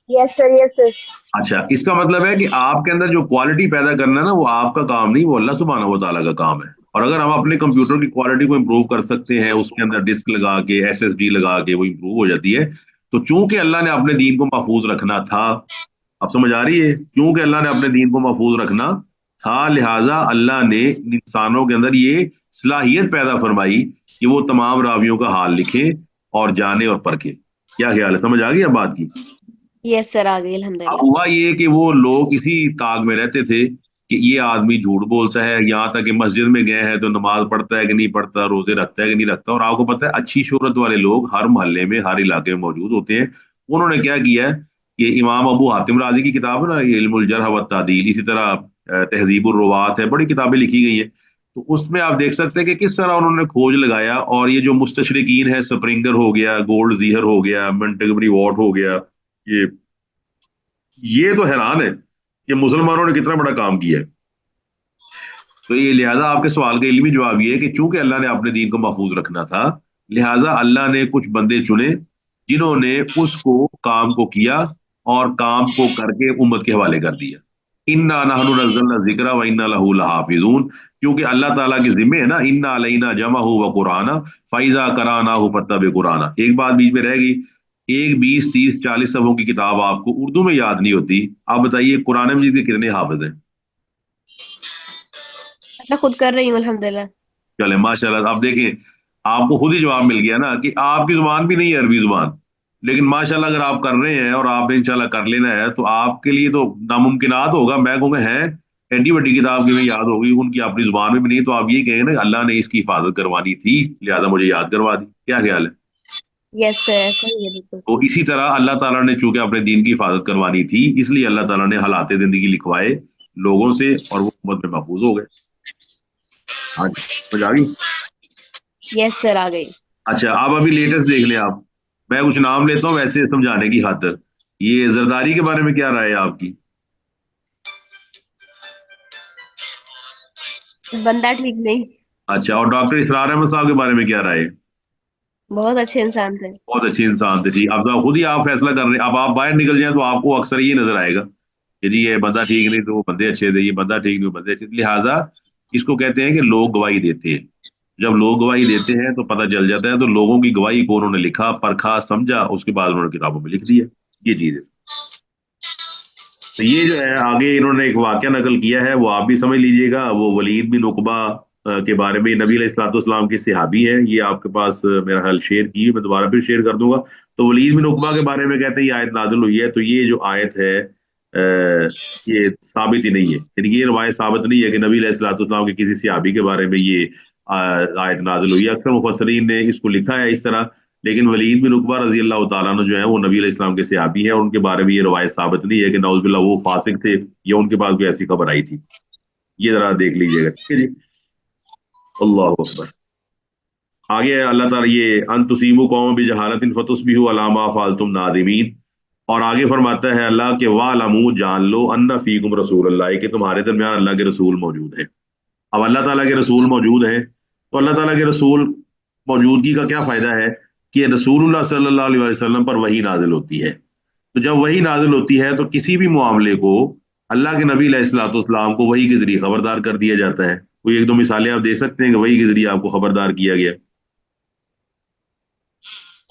یس سر یس سر. اچھا، اس کا مطلب ہے کہ آپ کے اندر جو کوالٹی پیدا کرنا ہے نا وہ آپ کا کام نہیں، وہ اللہ سبحانہ و تعالیٰ کا کام ہے. اور اگر ہم اپنے کمپیوٹر کی کوالٹی کو امپروو کر سکتے ہیں، اس کے اندر ڈسک لگا کے ایس ایس ڈی لگا کے وہ امپروو ہو جاتی ہے. تو چونکہ اللہ نے اپنے دین کو محفوظ رکھنا تھا، اب سمجھ آ رہی ہے؟ کیونکہ اللہ نے اپنے دین کو محفوظ رکھنا تھا، لہٰذا اللہ نے انسانوں کے اندر یہ صلاحیت پیدا فرمائی کہ وہ تمام راویوں کا حال لکھیں اور جانے اور پرکھیں. کیا خیال ہے؟ سمجھ آ گئی اب بات کی؟ یس سر آ گئی اب الحمدللہ. ہوا یہ کہ وہ لوگ اسی طاق میں رہتے تھے کہ یہ آدمی جھوٹ بولتا ہے، یہاں تک کہ مسجد میں گئے ہیں تو نماز پڑھتا ہے کہ نہیں پڑھتا، روزے رکھتا ہے کہ نہیں رکھتا. اور آپ کو پتا ہے اچھی شہرت والے لوگ ہر محلے میں ہر علاقے میں موجود ہوتے ہیں. انہوں نے کیا کیا ہے کہ امام ابو حاتم رازی کی کتاب ہے نا یہ علم الجرح والتعدیل، اسی طرح تہذیب الروات ہے، بڑی کتابیں لکھی گئی ہیں. تو اس میں آپ دیکھ سکتے ہیں کہ کس طرح انہوں نے کھوج لگایا. اور یہ جو مستشرقین ہے، سپرنگر ہو گیا، گولڈ زیہر ہو گیا، منٹگمری واٹ ہو گیا، یہ تو حیران ہے کہ مسلمانوں نے کتنا بڑا کام کیا ہے. تو یہ لہٰذا آپ کے سوال کا علمی جواب یہ ہے کہ چونکہ اللہ نے اپنے دین کو محفوظ رکھنا تھا، لہٰذا اللہ نے کچھ بندے چنے جنہوں نے اس کو کام کو کیا اور کام کو کر کے امت کے حوالے کر دیا. انا نحن نزلنا الذکر و انا لہ لحافظون. کیونکہ اللہ تعالیٰ کے ذمے ہے نا، انا علینا جمعہ و قرآن فاذا قرأناہ فاتبع قرآن. ایک بات بیچ میں رہ گئی، ایک 20-30-40 صفحوں کی کتاب آپ کو اردو میں یاد نہیں ہوتی. آپ بتائیے قرآن مجید کے کتنے حافظ ہیں؟ میں خود کر رہی ہوں الحمدللہ. چلے ماشاء اللہ. آپ دیکھیں آپ کو خود ہی جواب مل گیا نا کہ آپ کی زبان بھی نہیں ہے عربی زبان، لیکن ماشاءاللہ اگر آپ کر رہے ہیں اور آپ نے انشاءاللہ کر لینا ہے تو آپ کے لیے تو ناممکنات ہوگا. میں کہوں گا ہیں ایڈی بڑی کتاب کی میں یاد ہوگی، ان کی اپنی زبان میں بھی نہیں. تو آپ یہ کہیں نا کہ اللہ نے اس کی حفاظت کروانی تھی لہذا مجھے یاد کروا دی. کیا خیال ہے؟ یس سر صحیح ہے بالکل. تو اسی طرح اللہ تعالیٰ نے چونکہ اپنے دین کی حفاظت کروانی تھی، اس لیے اللہ تعالیٰ نے حالات زندگی لکھوائے لوگوں سے اور وہ امت میں محفوظ ہو گئے. ہاں جی، سمجھ آ گئی؟ یس سر آ گئی. اچھا، آپ ابھی لیٹسٹ دیکھ لیں. آپ میں کچھ نام لیتا ہوں ویسے سمجھانے کی خاطر. یہ زرداری کے بارے میں کیا رائے ہے آپ کی؟ بندہ ٹھیک نہیں. اچھا، اور ڈاکٹر اسرار احمد صاحب کے بارے میں کیا رائے ہے؟ بہت اچھے انسان تھے. بہت اچھے انسان تھے. ٹھیک، اب تو خود ہی آپ فیصلہ کر رہے ہیں. اب آپ باہر نکل جائیں تو آپ کو اکثر یہ نظر آئے گا کہ جی یہ بندہ ٹھیک نہیں تو وہ بندے اچھے تھے، یہ بندہ ٹھیک نہیں وہ بندے اچھے تھے. لہٰذا اس کو کہتے ہیں کہ لوگ گواہی دیتے ہیں. جب لوگ گواہی دیتے ہیں تو پتہ چل جاتا ہے. تو لوگوں کی گواہی کو انہوں نے لکھا، پرکھا، سمجھا، اس کے بعد انہوں نے کتابوں میں لکھ دیا. یہ چیز ہے. تو یہ جو ہے آگے انہوں نے ایک واقعہ نقل کیا ہے، وہ آپ بھی سمجھ لیجئے گا. وہ ولید بن عقبہ کے بارے میں، نبی علیہ الصلوۃ والسلام کے صحابی ہیں. یہ آپ کے پاس میرا خیال شیئر کی، میں دوبارہ پھر شیئر کر دوں گا. تو ولید بن عقبہ کے بارے میں کہتے ہیں یہ آیت نازل ہوئی ہے. تو یہ جو آیت ہے یہ ثابت ہی نہیں ہے، یعنی یہ روایت ثابت نہیں ہے کہ نبی علیہ الصلوۃ والسلام کے کسی صحابی کے بارے میں یہ آیت نازل ہوئی ہے. اکثر مفسرین نے اس کو لکھا ہے اس طرح، لیکن ولید بن عقبہ رضی اللہ تعالیٰ عنہ جو ہے وہ نبی علیہ السلام کے صحابی ہیں، اور ان کے بارے میں یہ روایت ثابت نہیں ہے کہ نعوذ باللہ وہ فاسق تھے یا ان کے پاس کوئی ایسی خبر آئی تھی. یہ ذرا دیکھ لیجیے گا. ٹھیک ہے جی. اللہ اکبر. آگے اللہ تعالیٰ یہ ان تصیبوا قوما بجہالۃ فتصبحوا علی ما فعلتم نادمین، اور آگے فرماتا ہے اللہ کہ وَاعْلَمُوا، جان لو، ان فیکم رسول اللہ، کہ تمہارے درمیان اللہ کے رسول موجود ہیں. अब अल्लाह ताला के रसूल मौजूद हैं, तो अल्लाह ताला के रसूल मौजूदगी का क्या फ़ायदा है कि रसूलुल्लाह सल्लल्लाहु अलैहि वसल्लम पर वही नाजिल होती है। तो जब वही नाजिल होती है तो किसी भी मामले को अल्लाह के नबी अलैहिस्सलाम को वही के जरिए खबरदार कर दिया जाता है। कोई एक दो मिसालें आप दे सकते हैं कि वही के जरिए आपको खबरदार किया गया?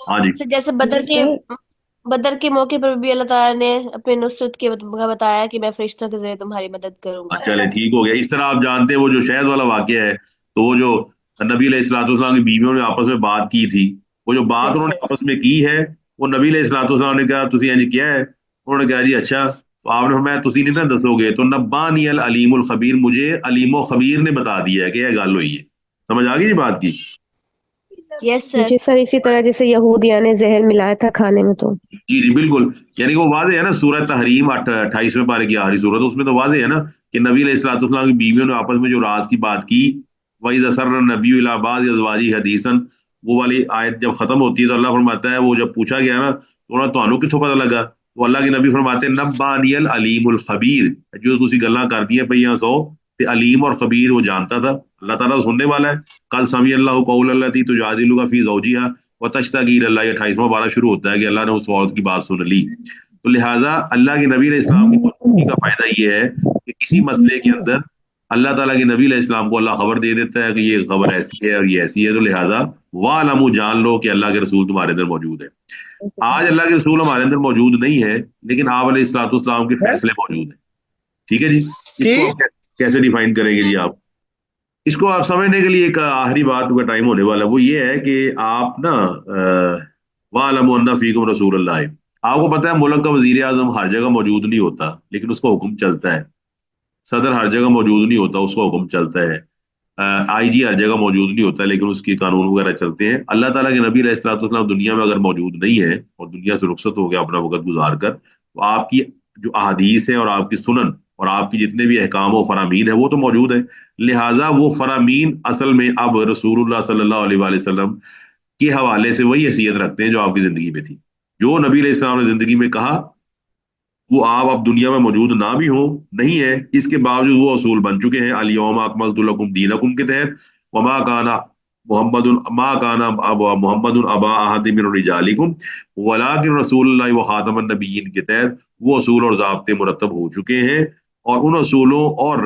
हाँ जी। जैसे बदर के मौके पर भी अल्लाह ताला ने अपने नुसरत के बताया कि मैं फरिश्तों के जरिए तुम्हारी मदद करूंगा। चले ठीक हो गया। इस तरह आप जानते हैं वो जो शहद वाला वाकया है, तो वो जो नबी अलैहिस्सलाम की बीवियों ने आपस में बात की थी, वो जो बात Yes, उन्होंने sir. आपस में की है, वो नबी अलैहिस्सलाम ने कहा तुसी इंज किया है, उन्होंने कहा जी अच्छा, तो आपने फरमाया तुसी नहीं ना दसोगे, तो नब्बानी अल अलीमुल खबीर, मुझे अलीमो खबीर ने बता दिया है कि यह गल हुई है। समझ आ गई जी बात की? Yes, sir. जी सर, इसी तरह जैसे यहूदिया ने जहर मिलाया था खाने में, तो जी जी बिल्कुल, यानी कि वो वाज़ेह है ना, सूरह तहरीम 28वें पारे की आखिरी सूरत, उसमें तो वाज़ेह है ना कि नबी अलैहिस्सलाम की बीवियों ने आपस में जो राज की बात की, वही असर नबी इला बाज़ अज़वाजी हदीसन, वो वाली आयत जब खत्म होती है तो अल्लाह फरमाता है, वो जब पूछा गया ना तो ना ਤੁਹਾਨੂੰ किथों पता लगा, तो अल्लाह के नबी फरमाते हैं नब्बानियल अलीमुल खबीर, जो तुसी गल्लां करदी है पईयां सौ ते अलीम और खबीर वो जानता था। अल्लाह ताला सुनने वाला है। कल समी अल्लाह कौल अल्लती तुजादिलुका फी ज़ौजिहा व तश्तकी इलल्लाह, 28वां पारा शुरू होता है कि अल्लाह ने उस औरत की बात सुन ली। तो लिहाजा अल्लाह के नबी अलैहिस्सलाम की मौजूदगी का फायदा ये है कि किसी मसले के अंदर अल्लाह ताला के नबी अलैहिस्सलाम को अल्लाह खबर दे देता है कि ये खबर ऐसी है और ये ऐसी है, तो लिहाजा वालमू, जान लो कि अल्लाह के रसूल तुम्हारे अंदर मौजूद है। आज अल्लाह के रसूल हमारे अंदर मौजूद नहीं है, लेकिन आप अलैहिस्सलाम के फैसले मौजूद हैं। ठीक है जी, इसको आप कैसे डिफाइन करेंगे जी आप? इसको आप समझने के लिए एक आखिरी बात का टाइम होने वाला है, वो ये है कि आप ना वालमू अन्ना फीकुम रसूलुल्लाह, आपको पता है मुल्क का वजीर आजम हर जगह मौजूद नहीं होता, लेकिन उसका हुक्म चलता है। सदर हर जगह मौजूद नहीं होता, उसका हुक्म चलता है। आईजी हर जगह मौजूद नहीं होता, लेकिन उसके कानून वगैरह चलते हैं। अल्लाह ताला के नबी अलैहिस्सलाम दुनिया में अगर मौजूद नहीं है और दुनिया से रुखसत हो गया अपना वक्त गुजार कर, तो आपकी जो अहादीस है और आपकी सुनन और आपकी जितने भी अहकाम व फरामीन है वो तो मौजूद है। लिहाजा वो फरामीन असल में अब रसूलुल्लाह सल्लल्लाहु अलैहि वसल्लम के हवाले से वही हैसियत रखते हैं जो आपकी जिंदगी में थी। जो नबी अलैहिस्सलाम ने जिंदगी में कहा वो आप अब दुनिया में मौजूद ना भी हो, नहीं है, इसके बावजूद वो असूल बन चुके हैं। अल यौमा अकमलतु लकुम दीनकुम के तहत, वमा काना मोहम्मदुन अबा अहद मिन रिजालिकुम वलाकिन रसूलुल्लाह व खातमुन नबिय्यीन के तहत वो असूल और ज़ाब्ते मुरतब हो चुके हैं, और उन असूलों और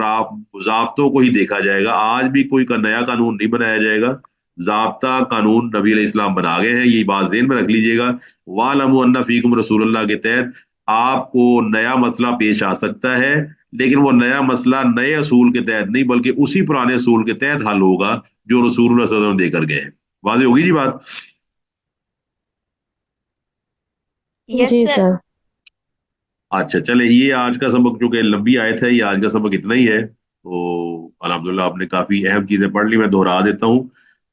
ज़ाब्तों को ही देखा जाएगा। आज भी कोई नया कानून नहीं बनाया जाएगा, ज़ाब्ता कानून नबी अलैहिस्सलाम बना गए हैं, ये बात ज़हन में रख लीजिएगा। वालमु अन्ना फीकुम रसूलुल्लाह के तहत आपको नया मसला पेश आ सकता है, लेकिन वो नया मसला नए असूल के तहत नहीं बल्कि उसी पुराने असूल के तहत हल होगा जो रसूलुल्लाह सल्लल्लाहु अलैहि वसल्लम देकर गए हैं। वाज़ेह होगी जी बात? Yes, जी sir. सर। अच्छा चले, ये आज का सबक, चूंकि लंबी आयत है, ये आज का सबक इतना ही है। तो अल्हम्दुलिल्लाह आपने काफ़ी अहम चीज़ें पढ़ ली। मैं दोहरा देता हूँ,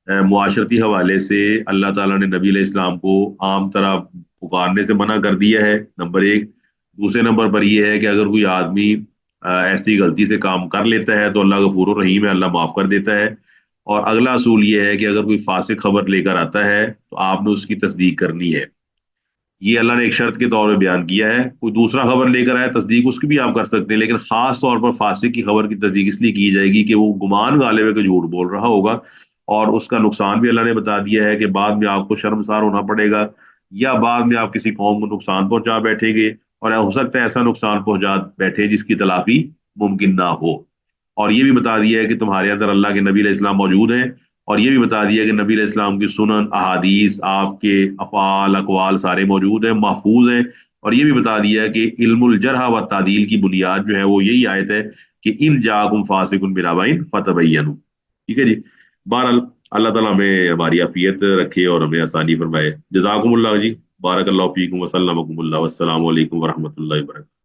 मुआशरती हवाले से अल्लाह ताला ने नबी अलैहिस्सलाम को आम तरह पुकारने से मना कर दिया है, नंबर एक। दूसरे नंबर पर यह है कि अगर कोई आदमी ऐसी गलती से काम कर लेता है तो अल्लाह गफूर रहीम है, अल्लाह माफ़ कर देता है। और अगला असूल ये है कि अगर कोई फासिक खबर लेकर आता है तो आपने उसकी तस्दीक करनी है। ये अल्लाह ने एक शर्त के तौर पे बयान किया है। कोई दूसरा खबर लेकर आए, तस्दीक उसकी भी आप कर सकते हैं, लेकिन खास तौर पर फासिक की खबर की तस्दीक इसलिए की जाएगी कि वो गुमान गालिब है कि झूठ बोल रहा होगा, और उसका नुकसान भी अल्लाह ने बता दिया है कि बाद में आपको शर्मसार होना पड़ेगा, या बाद में आप किसी कौम को नुकसान पहुंचा बैठेंगे, और हो सकता है ऐसा नुकसान पहुंचा बैठे जिसकी तलाफी मुमकिन ना हो। और ये भी बता दिया है कि तुम्हारे अंदर अल्लाह के नबी अलैहिस्सलाम मौजूद हैं, और ये भी बता दिया कि नबी अलैहिस्सलाम की सुनन, अहादीस, आपके अफ़ाल अक़वाल सारे मौजूद हैं, महफूज हैं। और ये भी बता दिया कि इल्मुल जरह व तादील की बुनियाद जो है वो यही आयत है कि इन जाकुम फासिकुन बिनबाइन फतबय्यनु। ठीक है जी। बहरहाल अल्लाह ताला हमें हमारी आफियत रखे और हमें आसानी फरमाए। जज़ाकुमुल्लाह जी, बारकल्लाहु फीकुम व सल्लमकुमुल्लाह, वस्सलामु अलैकुम व रहमतुल्लाहि व बरकातहू।